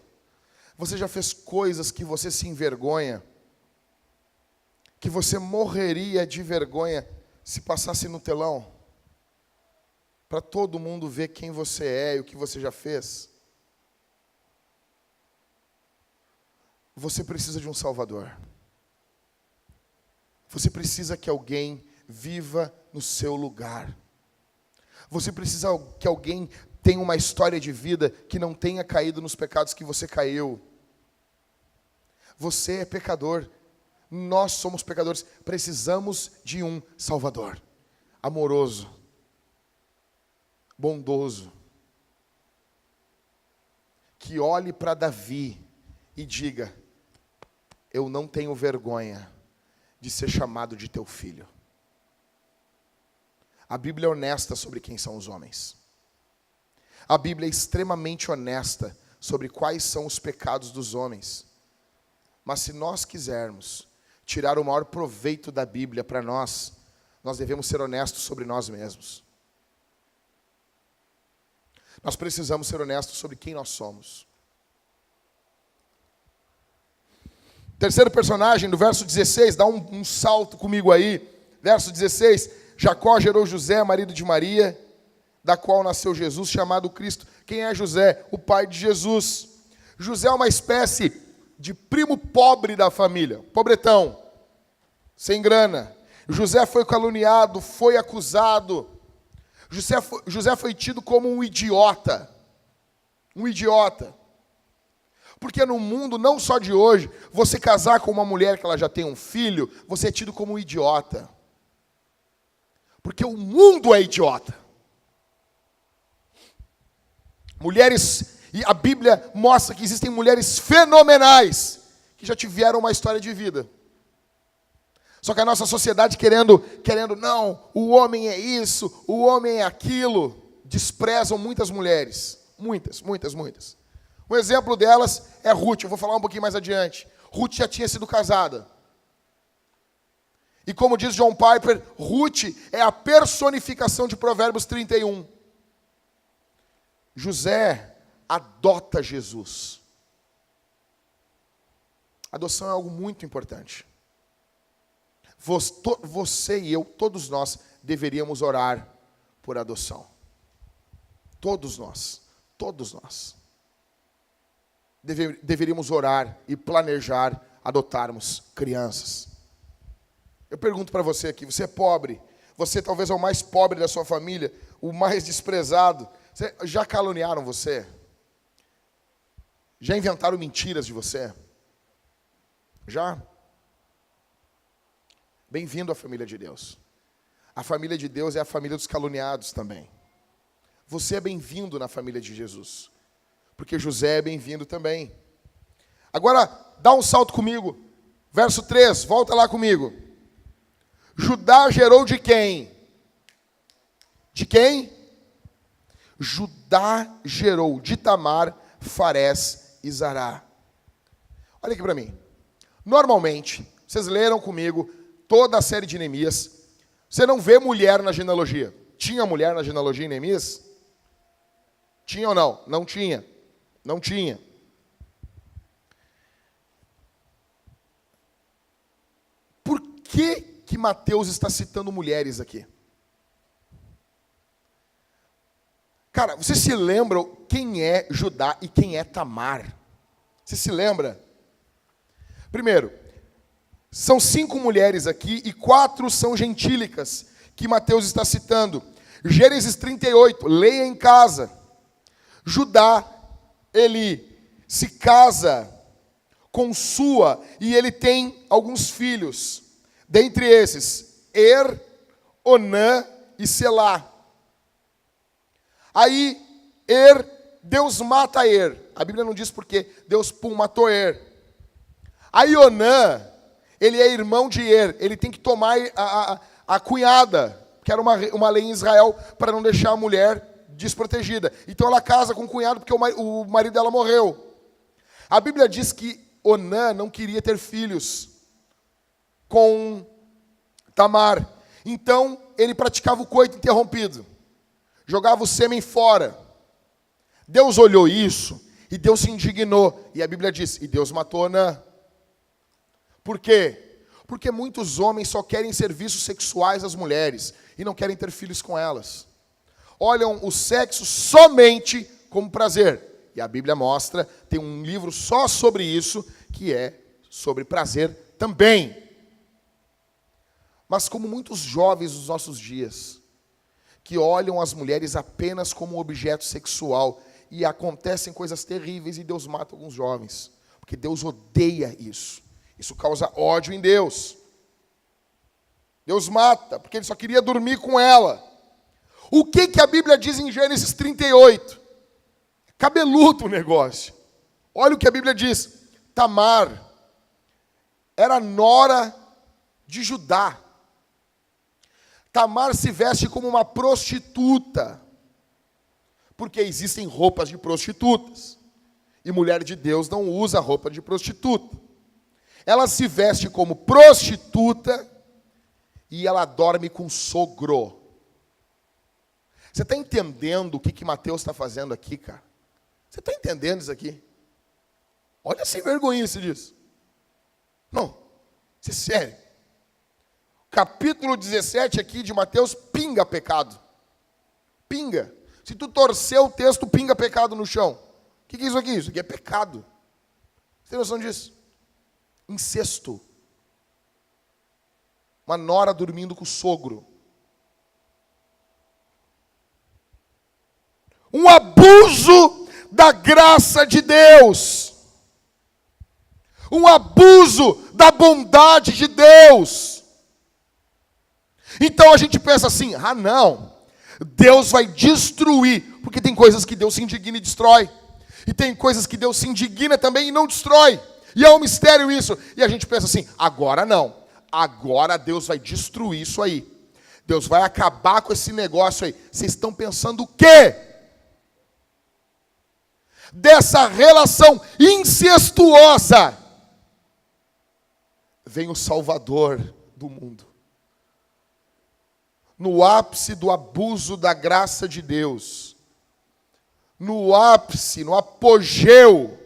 Você já fez coisas que você se envergonha? Que você morreria de vergonha se passasse no telão? Para todo mundo ver quem você é e o que você já fez? Você precisa de um Salvador. Você precisa que alguém viva no seu lugar. Você precisa que alguém tenha uma história de vida que não tenha caído nos pecados que você caiu. Você é pecador. Nós somos pecadores. Precisamos de um Salvador. Amoroso. Bondoso. Que olhe para Davi e diga, eu não tenho vergonha de ser chamado de teu filho. A Bíblia é honesta sobre quem são os homens. A Bíblia é extremamente honesta sobre quais são os pecados dos homens. Mas se nós quisermos tirar o maior proveito da Bíblia para nós devemos ser honestos sobre nós mesmos. Nós precisamos ser honestos sobre quem nós somos. Terceiro personagem, do verso 16, dá um salto comigo aí. Verso 16, Jacó gerou José, marido de Maria, da qual nasceu Jesus, chamado Cristo. Quem é José? O pai de Jesus. José é uma espécie de primo pobre da família, pobretão, sem grana. José foi caluniado, foi acusado. José foi tido como um idiota. Um idiota. Porque no mundo, não só de hoje, você casar com uma mulher que ela já tem um filho, você é tido como um idiota. Porque o mundo é idiota. Mulheres, e a Bíblia mostra que existem mulheres fenomenais que já tiveram uma história de vida. Só que a nossa sociedade querendo, não, o homem é isso, o homem é aquilo, desprezam muitas mulheres. Muitas. Um exemplo delas é Ruth, eu vou falar um pouquinho mais adiante. Ruth já tinha sido casada. E como diz John Piper, Ruth é a personificação de Provérbios 31. José adota Jesus. Adoção é algo muito importante. Você e eu, todos nós, deveríamos orar por adoção. Todos nós. Todos nós. Deveríamos orar e planejar adotarmos crianças. Eu pergunto para você aqui, você é pobre? Você talvez é o mais pobre da sua família, o mais desprezado. Já caluniaram você? Já inventaram mentiras de você? Já? Bem-vindo à família de Deus. A família de Deus é a família dos caluniados também. Você é bem-vindo na família de Jesus. Porque José é bem-vindo também. Agora, dá um salto comigo. Verso 3, volta lá comigo. Judá gerou de quem? De quem? Judá gerou de Tamar, Farés e Zará. Olha aqui para mim. Normalmente, vocês leram comigo toda a série de Neemias. Você não vê mulher na genealogia. Tinha mulher na genealogia em Neemias? Tinha ou não? Não tinha. Não tinha. Por que Mateus está citando mulheres aqui? Cara, vocês se lembram quem é Judá e quem é Tamar? Você se lembra? Primeiro, são 5 mulheres aqui e 4 são gentílicas que Mateus está citando. Gênesis 38, leia em casa. Judá, ele se casa com Sua e ele tem alguns filhos. Dentre esses, Onã e Selá. Aí, Deus mata A Bíblia não diz por quê. Deus matou Aí Onã, ele é irmão de ele tem que tomar a cunhada, que era uma lei em Israel para não deixar a mulher desprotegida. Então ela casa com o cunhado porque o marido dela morreu. A Bíblia diz que Onã não queria ter filhos com Tamar. Então ele praticava o coito interrompido. Jogava o sêmen fora. Deus olhou isso e Deus se indignou. E a Bíblia diz, e Deus matou Onã. Por quê? Porque muitos homens só querem serviços sexuais às mulheres e não querem ter filhos com elas. Olham o sexo somente como prazer. E a Bíblia mostra, tem um livro só sobre isso, que é sobre prazer também. Mas como muitos jovens dos nossos dias, que olham as mulheres apenas como objeto sexual, e acontecem coisas terríveis e Deus mata alguns jovens, porque Deus odeia isso. Isso causa ódio em Deus. Deus mata, porque ele só queria dormir com ela. O que a Bíblia diz em Gênesis 38? Cabeludo o negócio. Olha o que a Bíblia diz. Tamar era nora de Judá. Tamar se veste como uma prostituta, porque existem roupas de prostitutas. E mulher de Deus não usa roupa de prostituta. Ela se veste como prostituta e ela dorme com o sogro. Você está entendendo o que Mateus está fazendo aqui, cara? Você está entendendo isso aqui? Olha sem vergonhice disso. Não, isso é sério. Capítulo 17 aqui de Mateus, pinga pecado. Pinga. Se tu torcer o texto, pinga pecado no chão. O que é isso aqui? Isso aqui é pecado. Você tem noção disso? Incesto. Uma nora dormindo com o sogro. Um abuso da graça de Deus. Um abuso da bondade de Deus. Então a gente pensa assim, não, Deus vai destruir, porque tem coisas que Deus se indigna e destrói. E tem coisas que Deus se indigna também e não destrói. E é um mistério isso. E a gente pensa assim, agora não. Agora Deus vai destruir isso aí. Deus vai acabar com esse negócio aí. Vocês estão pensando o quê? Dessa relação incestuosa vem o Salvador do mundo. No ápice do abuso da graça de Deus, no ápice, no apogeu,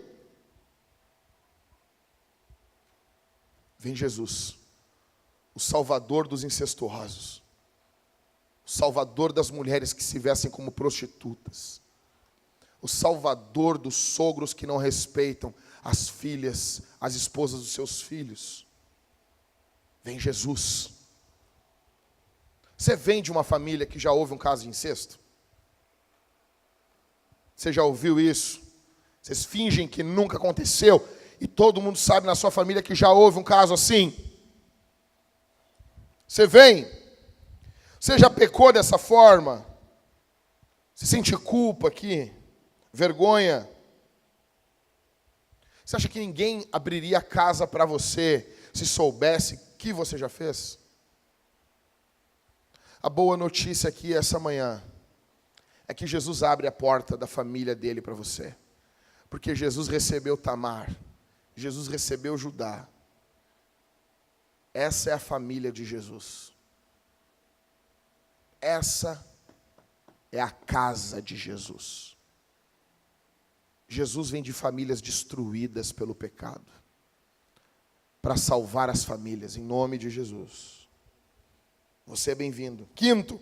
vem Jesus. o Salvador dos incestuosos, o Salvador das mulheres que se vestem como prostitutas, o Salvador dos sogros que não respeitam as filhas, as esposas dos seus filhos. Vem Jesus. Você vem de uma família que já houve um caso de incesto? Você já ouviu isso? Vocês fingem que nunca aconteceu e todo mundo sabe na sua família que já houve um caso assim. Você vem? Você já pecou dessa forma? Você sente culpa aqui? Vergonha? Você acha que ninguém abriria a casa para você se soubesse que você já fez? A boa notícia aqui essa manhã é que Jesus abre a porta da família dele para você. Porque Jesus recebeu Tamar, Jesus recebeu Judá. Essa é a família de Jesus. Essa é a casa de Jesus. Jesus vem de famílias destruídas pelo pecado, para salvar as famílias, em nome de Jesus. Você é bem-vindo. Quinto,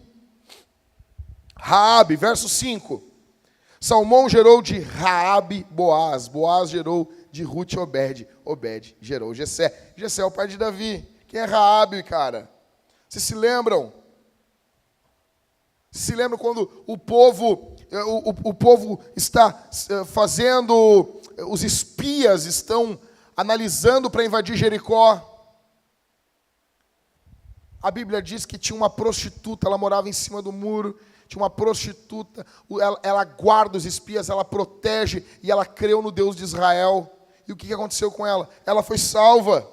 Raabe, verso 5. Salmão gerou de Raabe Boaz, Boaz gerou de Ruth Obed, Obed gerou Jessé. Jessé é o pai de Davi. Quem é Raabe, cara? Vocês se lembram? Se lembram quando o povo está fazendo, os espias estão analisando para invadir Jericó? A Bíblia diz que tinha uma prostituta, ela morava em cima do muro, tinha uma prostituta, ela guarda os espias, ela protege, e ela creu no Deus de Israel. E o que aconteceu com ela? Ela foi salva.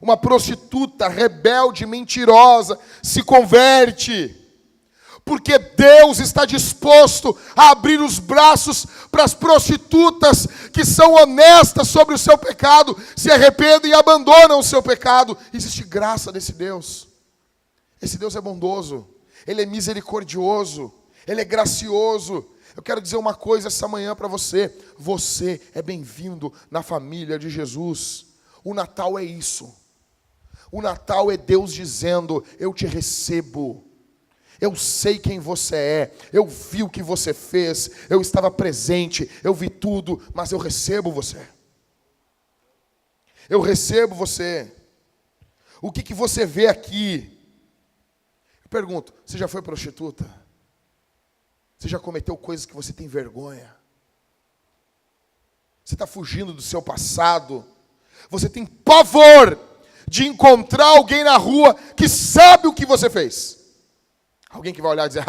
Uma prostituta rebelde, mentirosa, se converte. Porque Deus está disposto a abrir os braços para as prostitutas que são honestas sobre o seu pecado, se arrependem e abandonam o seu pecado. Existe graça desse Deus. Esse Deus é bondoso, Ele é misericordioso, Ele é gracioso. Eu quero dizer uma coisa essa manhã para você. Você é bem-vindo na família de Jesus. O Natal é isso. O Natal é Deus dizendo: eu te recebo. Eu sei quem você é, eu vi o que você fez, eu estava presente, eu vi tudo, mas eu recebo você. Eu recebo você. O que você vê aqui? Eu pergunto, você já foi prostituta? Você já cometeu coisas que você tem vergonha? Você está fugindo do seu passado? Você tem pavor de encontrar alguém na rua que sabe o que você fez? Alguém que vai olhar e dizer: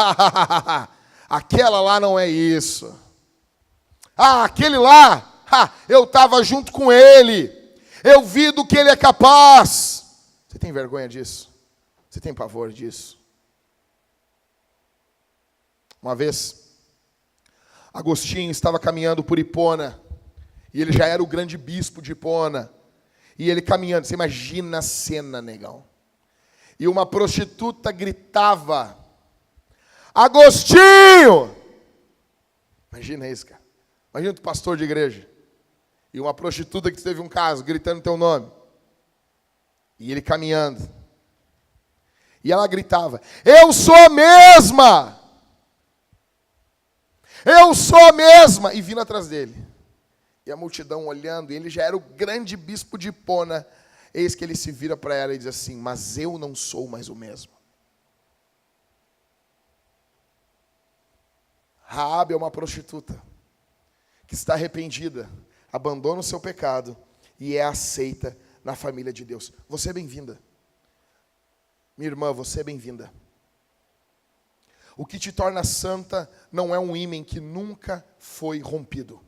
aquela lá não é isso. Aquele lá, eu estava junto com ele. Eu vi do que ele é capaz. Você tem vergonha disso? Você tem pavor disso? Uma vez, Agostinho estava caminhando por Hipona. E ele já era o grande bispo de Hipona. E ele caminhando, você imagina a cena, negão. E uma prostituta gritava: Agostinho! Imagina isso, cara. Imagina tu pastor de igreja. E uma prostituta que teve um caso, gritando teu nome. E ele caminhando. E ela gritava: eu sou a mesma! Eu sou a mesma! E vindo atrás dele. E a multidão olhando, e ele já era o grande bispo de Hipona. Eis que ele se vira para ela e diz assim: mas eu não sou mais o mesmo. Raabe é uma prostituta que está arrependida, abandona o seu pecado e é aceita na família de Deus. Você é bem-vinda. Minha irmã, você é bem-vinda. O que te torna santa não é um ímã que nunca foi rompido.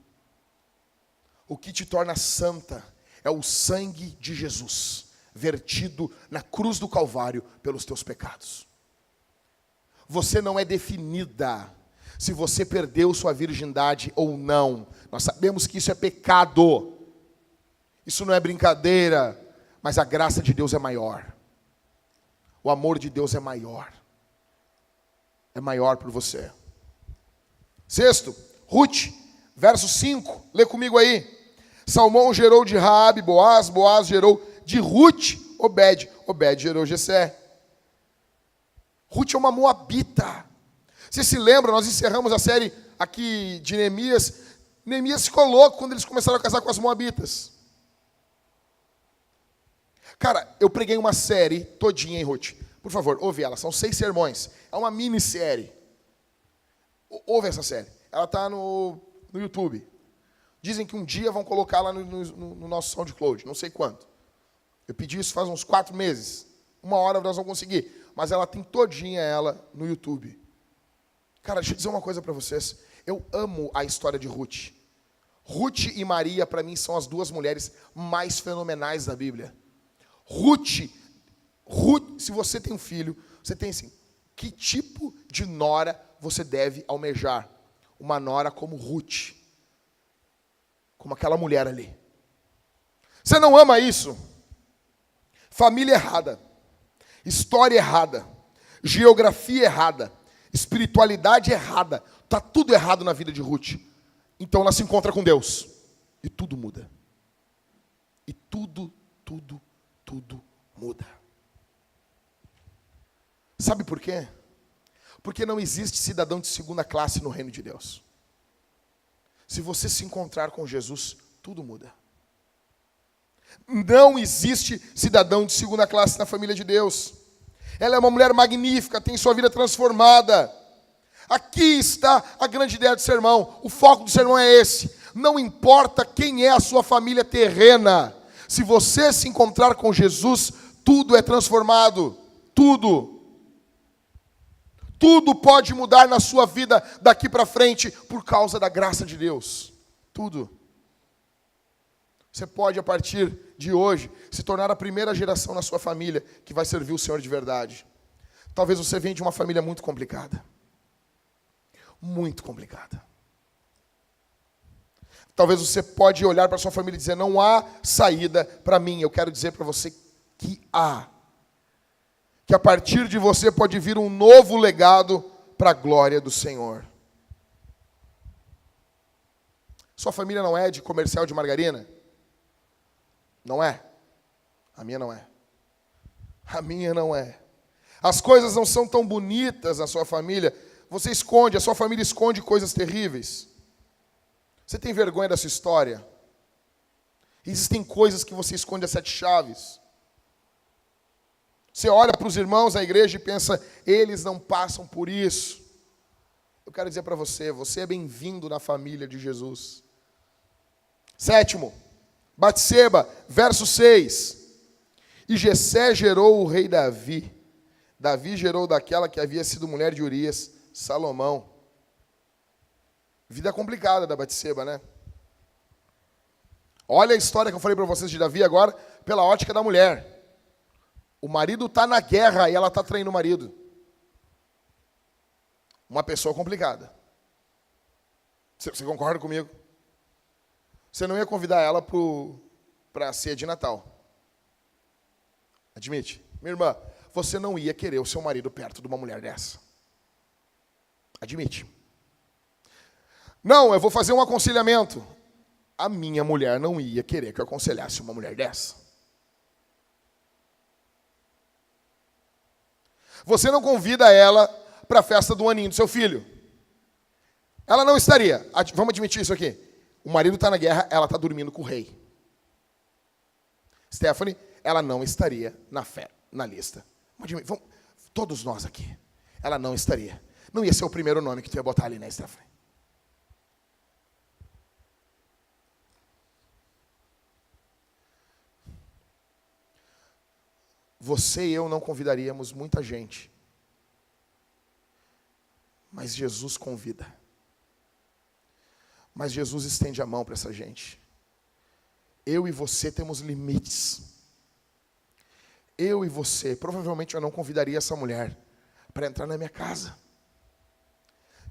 O que te torna santa é o sangue de Jesus, vertido na cruz do Calvário pelos teus pecados. Você não é definida se você perdeu sua virgindade ou não. Nós sabemos que isso é pecado. Isso não é brincadeira, mas a graça de Deus é maior. O amor de Deus é maior. É maior por você. Sexto, Ruth, verso 5. Lê comigo aí. Salmão gerou de Raabe Boaz, Boaz gerou de Ruth Obed, Obed gerou Jessé. Ruth é uma moabita. Você se lembra, nós encerramos a série aqui de Neemias. Neemias ficou louco quando eles começaram a casar com as moabitas. Cara, eu preguei uma série todinha em Ruth. Por favor, ouve ela, são 6 sermões. É uma minissérie. Ouve essa série. Ela está no YouTube. Dizem que um dia vão colocar lá no nosso SoundCloud, não sei quanto. Eu pedi isso faz uns 4 meses. 1 hora nós vamos conseguir. Mas ela tem todinha ela no YouTube. Cara, deixa eu dizer uma coisa para vocês. Eu amo a história de Ruth. Ruth e Maria, para mim, são as 2 mulheres mais fenomenais da Bíblia. Ruth, se você tem um filho, você tem assim, que tipo de nora você deve almejar? Uma nora como Ruth. Como aquela mulher ali. Você não ama isso? Família errada. História errada. Geografia errada. Espiritualidade errada. Está tudo errado na vida de Ruth. Então ela se encontra com Deus. E tudo muda. E tudo muda. Sabe por quê? Porque não existe cidadão de segunda classe no reino de Deus. Se você se encontrar com Jesus, tudo muda. Não existe cidadão de segunda classe na família de Deus. Ela é uma mulher magnífica, tem sua vida transformada. Aqui está a grande ideia do sermão. O foco do sermão é esse. Não importa quem é a sua família terrena. Se você se encontrar com Jesus, tudo é transformado. Tudo. Tudo pode mudar na sua vida daqui para frente por causa da graça de Deus. Tudo. Você pode, a partir de hoje, se tornar a primeira geração na sua família que vai servir o Senhor de verdade. Talvez você venha de uma família muito complicada. Muito complicada. Talvez você pode olhar para a sua família e dizer, não há saída para mim. Eu quero dizer para você que há. Que a partir de você pode vir um novo legado para a glória do Senhor. Sua família não é de comercial de margarina? Não é? A minha não é. A minha não é. As coisas não são tão bonitas na sua família. Você esconde, a sua família esconde coisas terríveis. Você tem vergonha da sua história? Existem coisas que você esconde a 7 chaves. Você olha para os irmãos da igreja e pensa, eles não passam por isso. Eu quero dizer para você, você é bem-vindo na família de Jesus. 7º, Batseba, verso 6. E Jessé gerou o rei Davi. Davi gerou daquela que havia sido mulher de Urias, Salomão. Vida complicada da Batseba, né? Olha a história que eu falei para vocês de Davi agora, pela ótica da mulher. O marido está na guerra e ela está traindo o marido. Uma pessoa complicada. Você concorda comigo? Você não ia convidar ela para a ceia de Natal. Admite. Minha irmã, você não ia querer o seu marido perto de uma mulher dessa. Admite. Não, eu vou fazer um aconselhamento. A minha mulher não ia querer que eu aconselhasse uma mulher dessa. Você não convida ela para a festa do aninho do seu filho. Ela não estaria. Vamos admitir isso aqui. O marido está na guerra, ela está dormindo com o rei. Stephanie, ela não estaria na lista. Vamos, todos nós aqui. Ela não estaria. Não ia ser o primeiro nome que tu ia botar ali, né, Stephanie? Você e eu não convidaríamos muita gente. Mas Jesus convida. Mas Jesus estende a mão para essa gente. Eu e você temos limites. Eu e você, provavelmente eu não convidaria essa mulher para entrar na minha casa.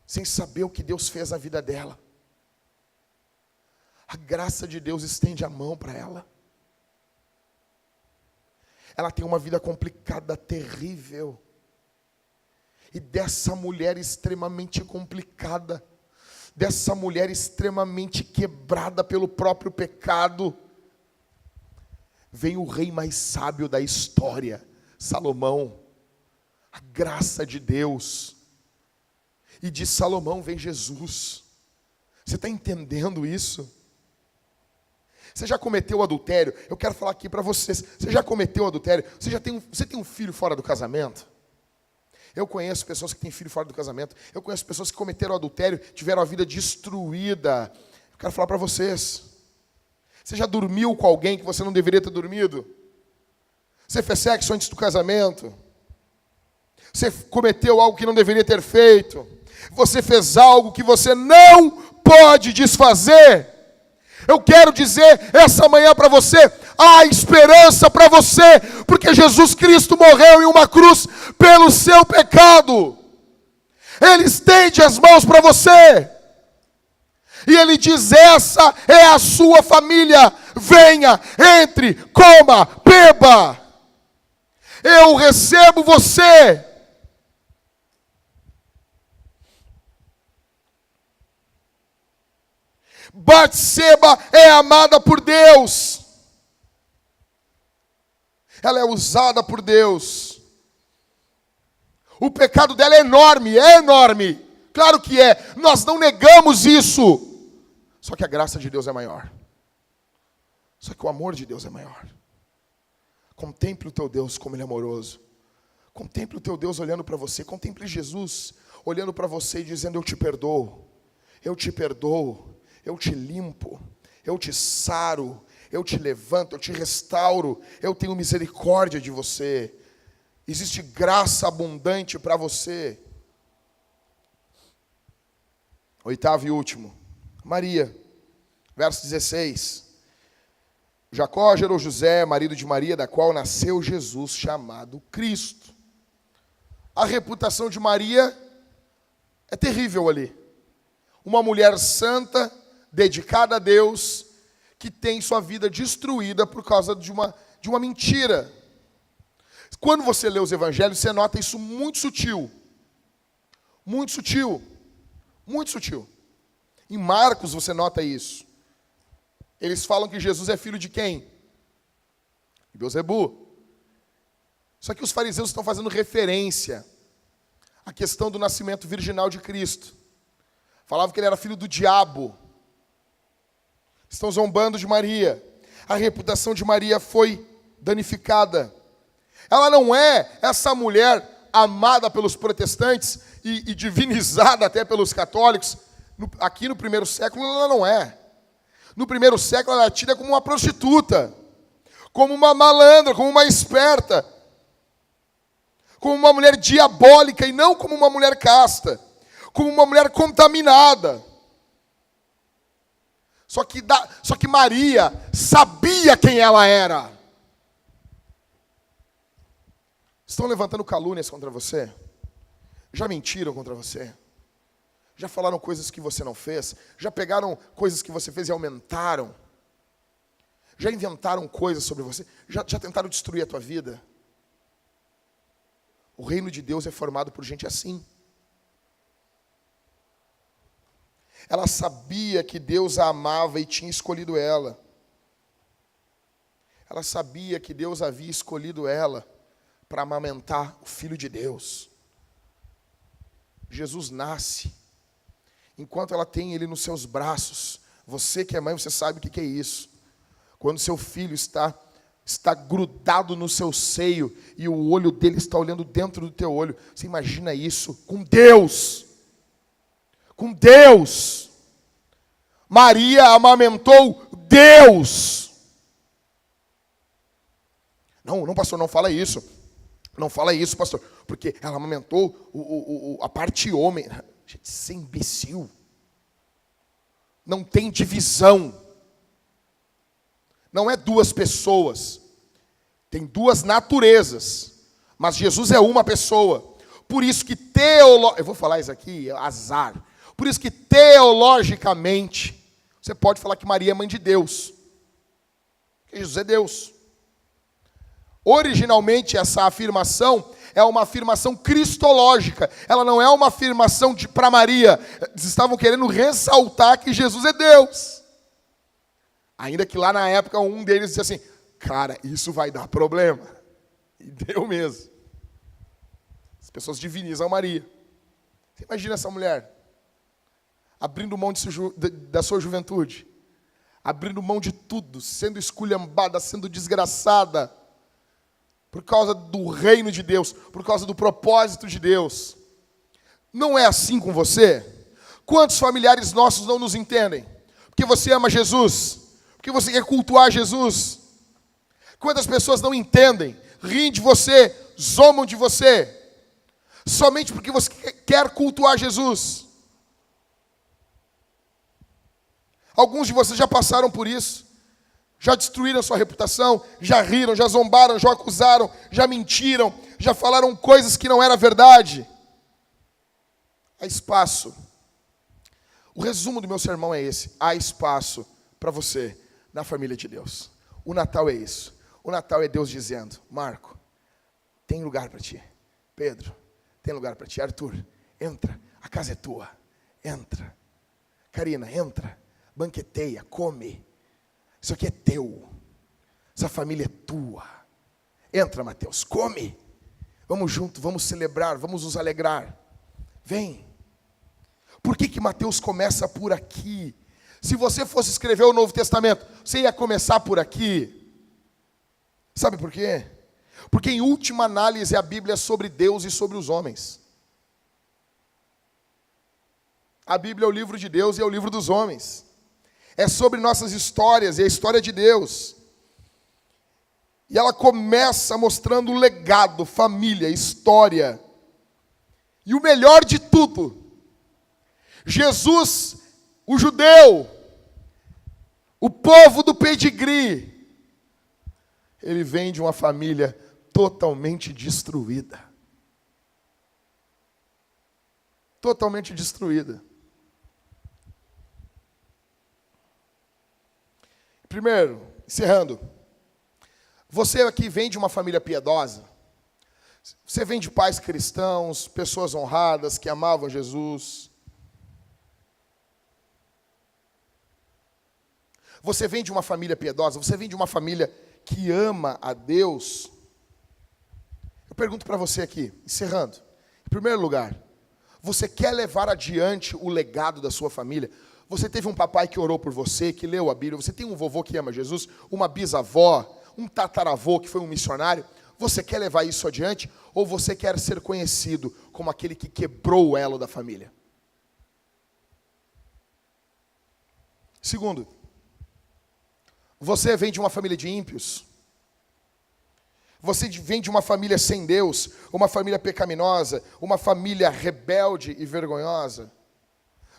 Sem saber o que Deus fez na vida dela. A graça de Deus estende a mão para ela. Ela tem uma vida complicada, terrível. E dessa mulher extremamente complicada, dessa mulher extremamente quebrada pelo próprio pecado, vem o rei mais sábio da história Salomão, a graça de Deus. E de Salomão vem Jesus. Você está entendendo isso? Você já cometeu adultério? Eu quero falar aqui para vocês. Você já cometeu adultério? Você tem um filho fora do casamento? Eu conheço pessoas que têm filho fora do casamento. Eu conheço pessoas que cometeram adultério, tiveram a vida destruída. Eu quero falar para vocês. Você já dormiu com alguém que você não deveria ter dormido? Você fez sexo antes do casamento? Você cometeu algo que não deveria ter feito? Você fez algo que você não pode desfazer? Eu quero dizer essa manhã para você, há esperança para você, porque Jesus Cristo morreu em uma cruz pelo seu pecado. Ele estende as mãos para você. E Ele diz, essa é a sua família. Venha, entre, coma, beba. Eu recebo você. Batseba é amada por Deus. Ela é usada por Deus. O pecado dela é enorme, é enorme. Claro que é, nós não negamos isso. Só que a graça de Deus é maior. Só que o amor de Deus é maior. Contemple o teu Deus como Ele é amoroso. Contemple o teu Deus olhando para você. Contemple Jesus olhando para você e dizendo, eu te perdoo. Eu te perdoo. Eu te limpo, eu te saro, eu te levanto, eu te restauro, eu tenho misericórdia de você. Existe graça abundante para você. Oitavo e último, Maria, verso 16. Jacó gerou José, marido de Maria, da qual nasceu Jesus, chamado Cristo. A reputação de Maria é terrível ali. Uma mulher santa, dedicada a Deus, que tem sua vida destruída por causa de uma mentira. Quando você lê os evangelhos, você nota isso muito sutil. Muito sutil. Muito sutil. Em Marcos você nota isso. Eles falam que Jesus é filho de quem? De Beelzebu. Só que os fariseus estão fazendo referência à questão do nascimento virginal de Cristo. Falavam que ele era filho do diabo. Estão zombando de Maria. A reputação de Maria foi danificada. Ela não é essa mulher amada pelos protestantes e divinizada até pelos católicos. Aqui no primeiro século ela não é. No primeiro século ela é tida como uma prostituta, como uma malandra, como uma esperta, como uma mulher diabólica e não como uma mulher casta, como uma mulher contaminada. Só que Maria sabia quem ela era. Estão levantando calúnias contra você? Já mentiram contra você? Já falaram coisas que você não fez? Já pegaram coisas que você fez e aumentaram? Já inventaram coisas sobre você? Já tentaram destruir a tua vida? O reino de Deus é formado por gente assim. Ela sabia que Deus a amava e tinha escolhido ela. Ela sabia que Deus havia escolhido ela para amamentar o Filho de Deus. Jesus nasce. Enquanto ela tem ele nos seus braços, você que é mãe, você sabe o que é isso. Quando seu filho está grudado no seu seio e o olho dele está olhando dentro do teu olho. Você imagina isso com Deus. Com Deus. Maria amamentou Deus. Não, pastor, não fala isso. Não fala isso, pastor, porque ela amamentou a parte homem. Gente, isso é imbecil. Não tem divisão. Não é duas pessoas. Tem duas naturezas. Mas Jesus é uma pessoa. Por isso que eu vou falar isso aqui, azar. Por isso que teologicamente, você pode falar que Maria é mãe de Deus. Porque Jesus é Deus. Originalmente, essa afirmação é uma afirmação cristológica. Ela não é uma afirmação para Maria. Eles estavam querendo ressaltar que Jesus é Deus. Ainda que lá na época um deles disse assim, cara, isso vai dar problema. E deu mesmo. As pessoas divinizam Maria. Você imagina essa mulher abrindo mão da sua juventude, abrindo mão de tudo, sendo esculhambada, sendo desgraçada, por causa do reino de Deus, por causa do propósito de Deus. Não é assim com você? Quantos familiares nossos não nos entendem? Porque você ama Jesus, porque você quer cultuar Jesus. Quantas pessoas não entendem, riem de você, zombam de você, somente porque você quer cultuar Jesus. Alguns de vocês já passaram por isso, já destruíram sua reputação, já riram, já zombaram, já acusaram, já mentiram, já falaram coisas que não era verdade. Há espaço. O resumo do meu sermão é esse: há espaço para você na família de Deus. O Natal é isso. O Natal é Deus dizendo: Marco, tem lugar para ti. Pedro, tem lugar para ti. Arthur, entra, a casa é tua. Entra. Karina, entra. Banqueteia, come. Isso aqui é teu. Essa família é tua. Entra, Mateus, come. Vamos junto, vamos celebrar, vamos nos alegrar. Vem. Por que Mateus começa por aqui? Se você fosse escrever o Novo Testamento, você ia começar por aqui. Sabe por quê? Porque em última análise a Bíblia é sobre Deus e sobre os homens. A Bíblia é o livro de Deus e é o livro dos homens. É sobre nossas histórias e a história de Deus. E ela começa mostrando o legado, família, história. E o melhor de tudo, Jesus, o judeu, o povo do pedigree, ele vem de uma família totalmente destruída. Totalmente destruída. Primeiro, encerrando, você aqui vem de uma família piedosa, você vem de pais cristãos, pessoas honradas que amavam Jesus. Você vem de uma família piedosa, você vem de uma família que ama a Deus. Eu pergunto para você aqui, encerrando, em primeiro lugar, você quer levar adiante o legado da sua família? Você teve um papai que orou por você, que leu a Bíblia, você tem um vovô que ama Jesus, uma bisavó, um tataravô que foi um missionário. Você quer levar isso adiante ou você quer ser conhecido como aquele que quebrou o elo da família? Segundo, você vem de uma família de ímpios? Você vem de uma família sem Deus, uma família pecaminosa, uma família rebelde e vergonhosa?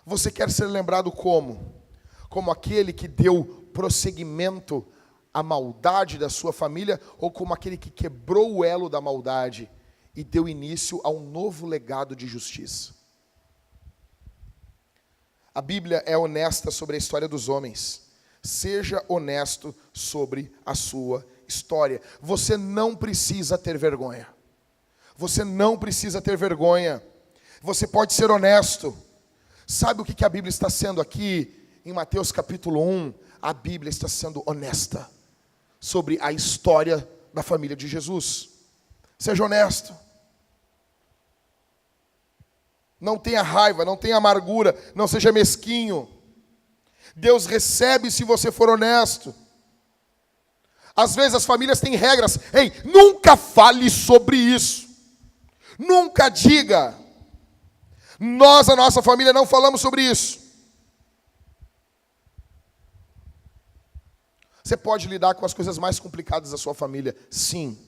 Você quer ser lembrado como? Como aquele que deu prosseguimento à maldade da sua família ou como aquele que quebrou o elo da maldade e deu início a um novo legado de justiça? A Bíblia é honesta sobre a história dos homens. Seja honesto sobre a sua história. Você não precisa ter vergonha. Você não precisa ter vergonha. Você pode ser honesto. Sabe o que a Bíblia está sendo aqui? Em Mateus capítulo 1, a Bíblia está sendo honesta sobre a história da família de Jesus. Seja honesto. Não tenha raiva, não tenha amargura, não seja mesquinho. Deus recebe se você for honesto. Às vezes as famílias têm regras. Ei, nunca fale sobre isso. Nunca diga. Nós, a nossa família, não falamos sobre isso. Você pode lidar com as coisas mais complicadas da sua família, sim.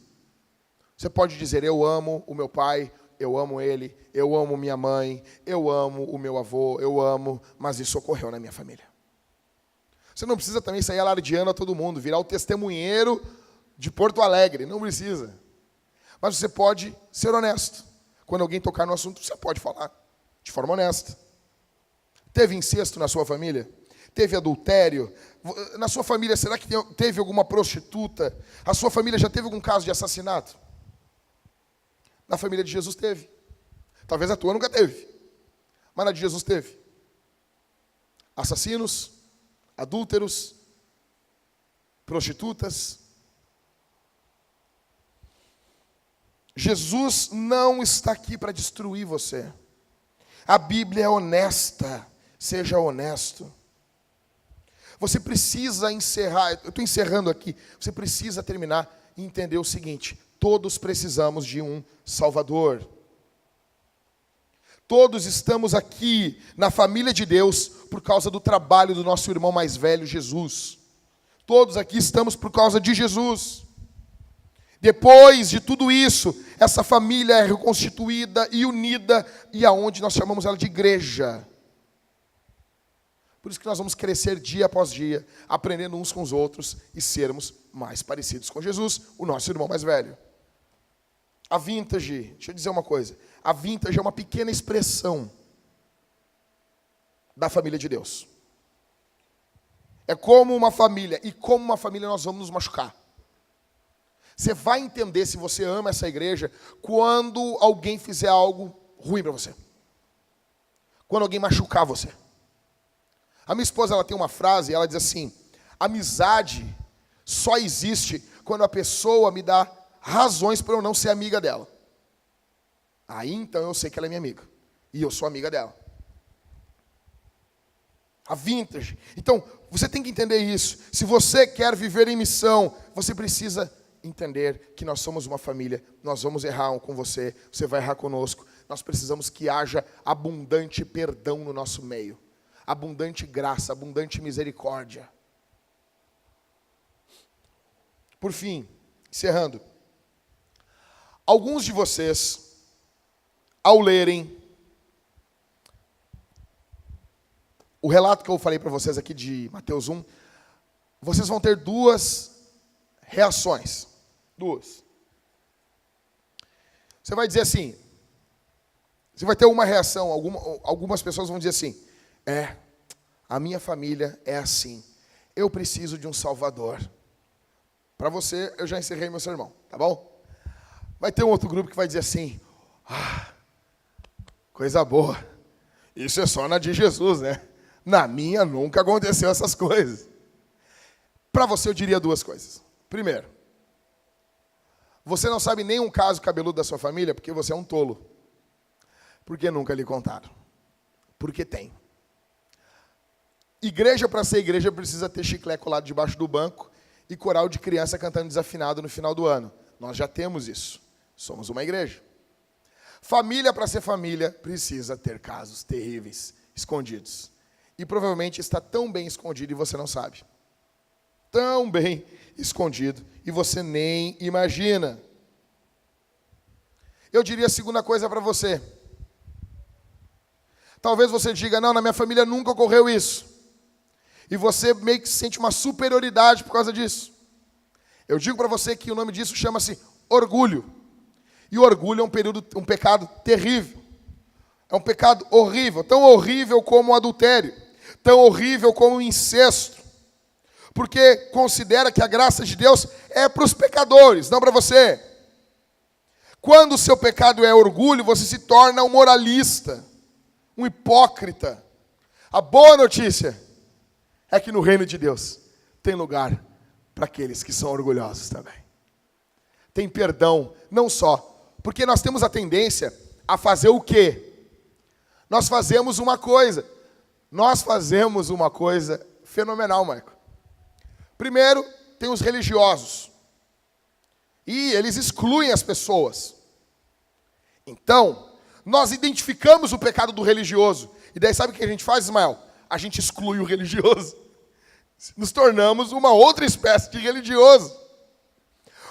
Você pode dizer: eu amo o meu pai, eu amo ele, eu amo minha mãe, eu amo o meu avô, eu amo, mas isso ocorreu na minha família. Você não precisa também sair alardeando a todo mundo, virar o testemunheiro de Porto Alegre, não precisa. Mas você pode ser honesto. Quando alguém tocar no assunto, você pode falar de forma honesta. Teve incesto na sua família? Teve adultério? Na sua família, será que teve alguma prostituta? A sua família já teve algum caso de assassinato? Na família de Jesus teve. Talvez a tua nunca teve, mas na de Jesus teve. Assassinos, adúlteros, prostitutas. Jesus não está aqui para destruir você. A Bíblia é honesta. Seja honesto. Você precisa encerrar, eu estou encerrando aqui, você precisa terminar e entender o seguinte: todos precisamos de um Salvador. Todos estamos aqui na família de Deus por causa do trabalho do nosso irmão mais velho, Jesus. Todos aqui estamos por causa de Jesus. Depois de tudo isso, essa família é reconstituída e unida, e aonde nós chamamos ela de igreja. Por isso que nós vamos crescer dia após dia, aprendendo uns com os outros e sermos mais parecidos com Jesus, o nosso irmão mais velho. A Vintage, deixa eu dizer uma coisa, a Vintage é uma pequena expressão da família de Deus. É como uma família, e como uma família nós vamos nos machucar. Você vai entender se você ama essa igreja quando alguém fizer algo ruim para você. Quando alguém machucar você. A minha esposa, ela tem uma frase, ela diz assim: amizade só existe quando a pessoa me dá razões para eu não ser amiga dela. Aí então eu sei que ela é minha amiga. E eu sou amiga dela. A Vintage. Então, você tem que entender isso. Se você quer viver em missão, você precisa entender que nós somos uma família. Nós vamos errar com você, você vai errar conosco. Nós precisamos que haja abundante perdão no nosso meio. Abundante graça, abundante misericórdia. Por fim, encerrando. Alguns de vocês, ao lerem o relato que eu falei para vocês aqui de Mateus 1, vocês vão ter duas reações. Duas. Você vai dizer assim, você vai ter uma reação, algumas pessoas vão dizer assim: a minha família é assim, eu preciso de um Salvador. Para você, eu já encerrei meu sermão, tá bom? Vai ter um outro grupo que vai dizer assim: coisa boa, isso é só na de Jesus, né? Na minha nunca aconteceu essas coisas. Para você eu diria duas coisas. Primeiro, você não sabe nenhum caso cabeludo da sua família porque você é um tolo. Porque nunca lhe contaram. Porque tem. Igreja, para ser igreja, precisa ter chiclete colado debaixo do banco e coral de criança cantando desafinado no final do ano. Nós já temos isso. Somos uma igreja. Família, para ser família, precisa ter casos terríveis, escondidos. E provavelmente está tão bem escondido e você não sabe. Tão bem escondido e você nem imagina. Eu diria a segunda coisa para você. Talvez você diga: não, na minha família nunca ocorreu isso. E você meio que sente uma superioridade por causa disso. Eu digo para você que o nome disso chama-se orgulho. E o orgulho é um pecado terrível. É um pecado horrível. Tão horrível como o adultério. Tão horrível como o incesto. Porque considera que a graça de Deus é para os pecadores, não para você. Quando o seu pecado é orgulho, você se torna um moralista, um hipócrita. A boa notícia é que no reino de Deus tem lugar para aqueles que são orgulhosos também. Tem perdão, não só, porque nós temos a tendência a fazer o quê? Nós fazemos uma coisa fenomenal, Marco. Primeiro, tem os religiosos. E eles excluem as pessoas. Então, nós identificamos o pecado do religioso. E daí sabe o que a gente faz, Ismael? A gente exclui o religioso. Nos tornamos uma outra espécie de religioso.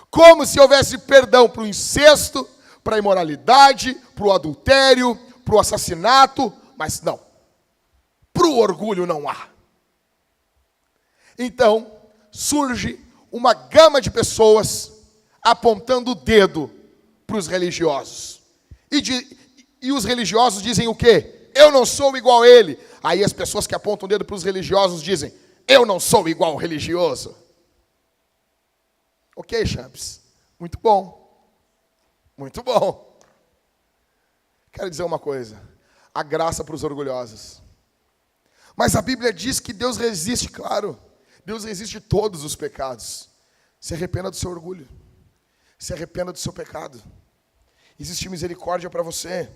Como se houvesse perdão para o incesto, para a imoralidade, para o adultério, para o assassinato. Mas não. Para o orgulho não há. Então, surge uma gama de pessoas apontando o dedo para os religiosos. E os religiosos dizem o quê? Eu não sou igual a ele. Aí as pessoas que apontam o dedo para os religiosos dizem: eu não sou igual ao religioso. Ok, Champs. Muito bom. Muito bom. Quero dizer uma coisa. A graça para os orgulhosos. Mas a Bíblia diz que Deus resiste, claro. Deus resiste todos os pecados. Se arrependa do seu orgulho. Se arrependa do seu pecado. Existe misericórdia para você.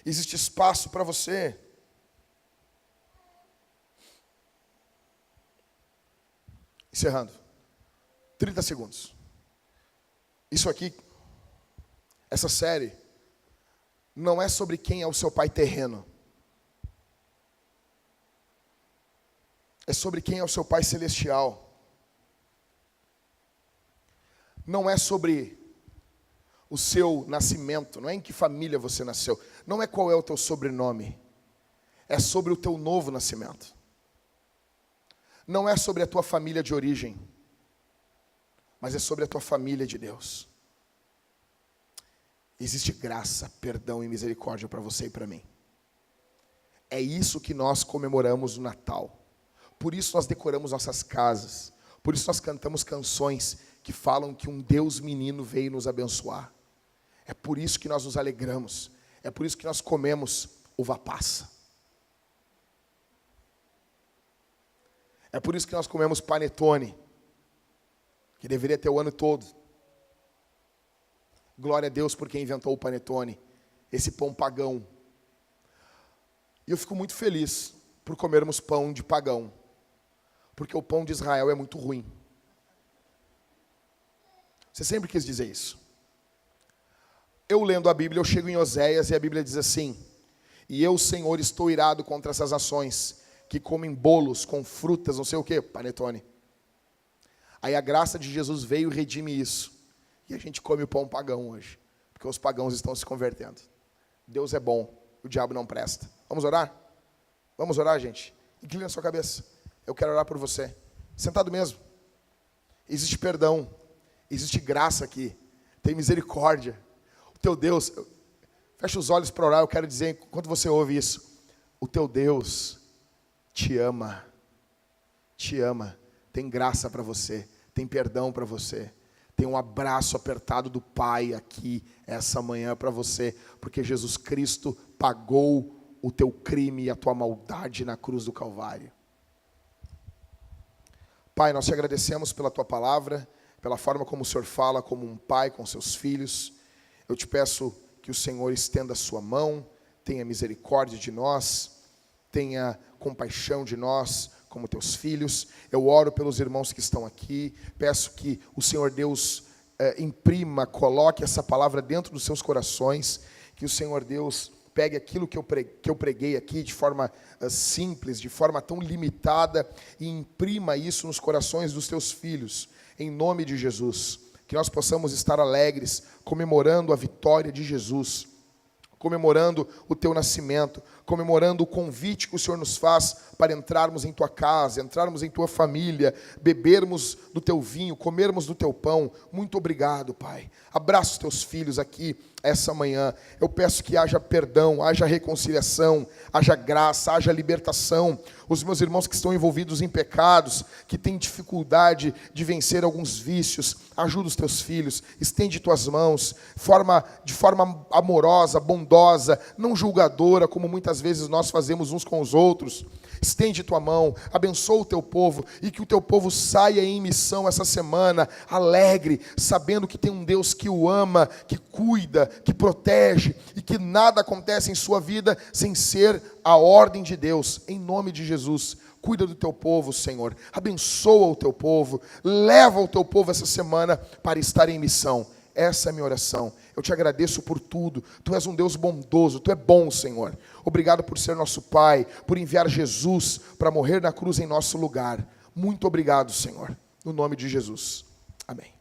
Existe espaço para você. Encerrando. 30 segundos. Isso aqui, essa série, não é sobre quem é o seu pai terreno. É sobre quem é o seu pai celestial. Não é sobre o seu nascimento, não é em que família você nasceu, não é qual é o teu sobrenome, é sobre o teu novo nascimento. Não é sobre a tua família de origem, mas é sobre a tua família de Deus. Existe graça, perdão e misericórdia para você e para mim. É isso que nós comemoramos no Natal. Por isso nós decoramos nossas casas. Por isso nós cantamos canções que falam que um Deus menino veio nos abençoar. É por isso que nós nos alegramos. É por isso que nós comemos uva passa. É por isso que nós comemos panetone, que deveria ter o ano todo. Glória a Deus por quem inventou o panetone, esse pão pagão. E eu fico muito feliz por comermos pão de pagão, porque o pão de Israel é muito ruim. Você sempre quis dizer isso. Eu lendo a Bíblia, eu chego em Oséias e a Bíblia diz assim: e eu, Senhor, estou irado contra essas nações que comem bolos com frutas, não sei o que, panetone. Aí a graça de Jesus veio e redime isso. E a gente come o pão pagão hoje, porque os pagãos estão se convertendo. Deus é bom, o diabo não presta. Vamos orar? Vamos orar, gente? Inclina a sua cabeça. Eu quero orar por você. Sentado mesmo. Existe perdão, existe graça aqui, tem misericórdia. O teu Deus, fecha os olhos para orar, eu quero dizer, enquanto você ouve isso, o teu Deus te ama, tem graça para você, tem perdão para você, tem um abraço apertado do Pai aqui, essa manhã para você, porque Jesus Cristo pagou o teu crime e a tua maldade na cruz do Calvário. Pai, nós te agradecemos pela tua palavra, pela forma como o Senhor fala como um pai com seus filhos. Eu te peço que o Senhor estenda a sua mão, tenha misericórdia de nós, tenha compaixão de nós como teus filhos. Eu oro pelos irmãos que estão aqui, peço que o Senhor Deus imprima, coloque essa palavra dentro dos seus corações, que o Senhor Deus pegue aquilo que eu preguei aqui de forma simples, de forma tão limitada, e imprima isso nos corações dos teus filhos, em nome de Jesus. Que nós possamos estar alegres, comemorando a vitória de Jesus, comemorando o teu nascimento, comemorando o convite que o Senhor nos faz para entrarmos em tua casa, entrarmos em tua família, bebermos do teu vinho, comermos do teu pão. Muito obrigado, Pai. Abraça os teus filhos aqui essa manhã. Eu peço que haja perdão, haja reconciliação, haja graça, haja libertação. Os meus irmãos que estão envolvidos em pecados, que têm dificuldade de vencer alguns vícios, ajuda os teus filhos, estende tuas mãos, de forma amorosa, bondosa, não julgadora, como muitas vezes nós fazemos uns com os outros. Estende tua mão, abençoa o teu povo, e que o teu povo saia em missão essa semana, alegre, sabendo que tem um Deus que o ama, que cuida, que protege, e que nada acontece em sua vida sem ser a ordem de Deus. Em nome de Jesus, cuida do teu povo, Senhor, abençoa o teu povo, leva o teu povo essa semana para estar em missão. Essa é a minha oração. Eu te agradeço por tudo. Tu és um Deus bondoso, tu é bom, Senhor. Obrigado por ser nosso Pai, por enviar Jesus para morrer na cruz em nosso lugar. Muito obrigado, Senhor. No nome de Jesus. Amém.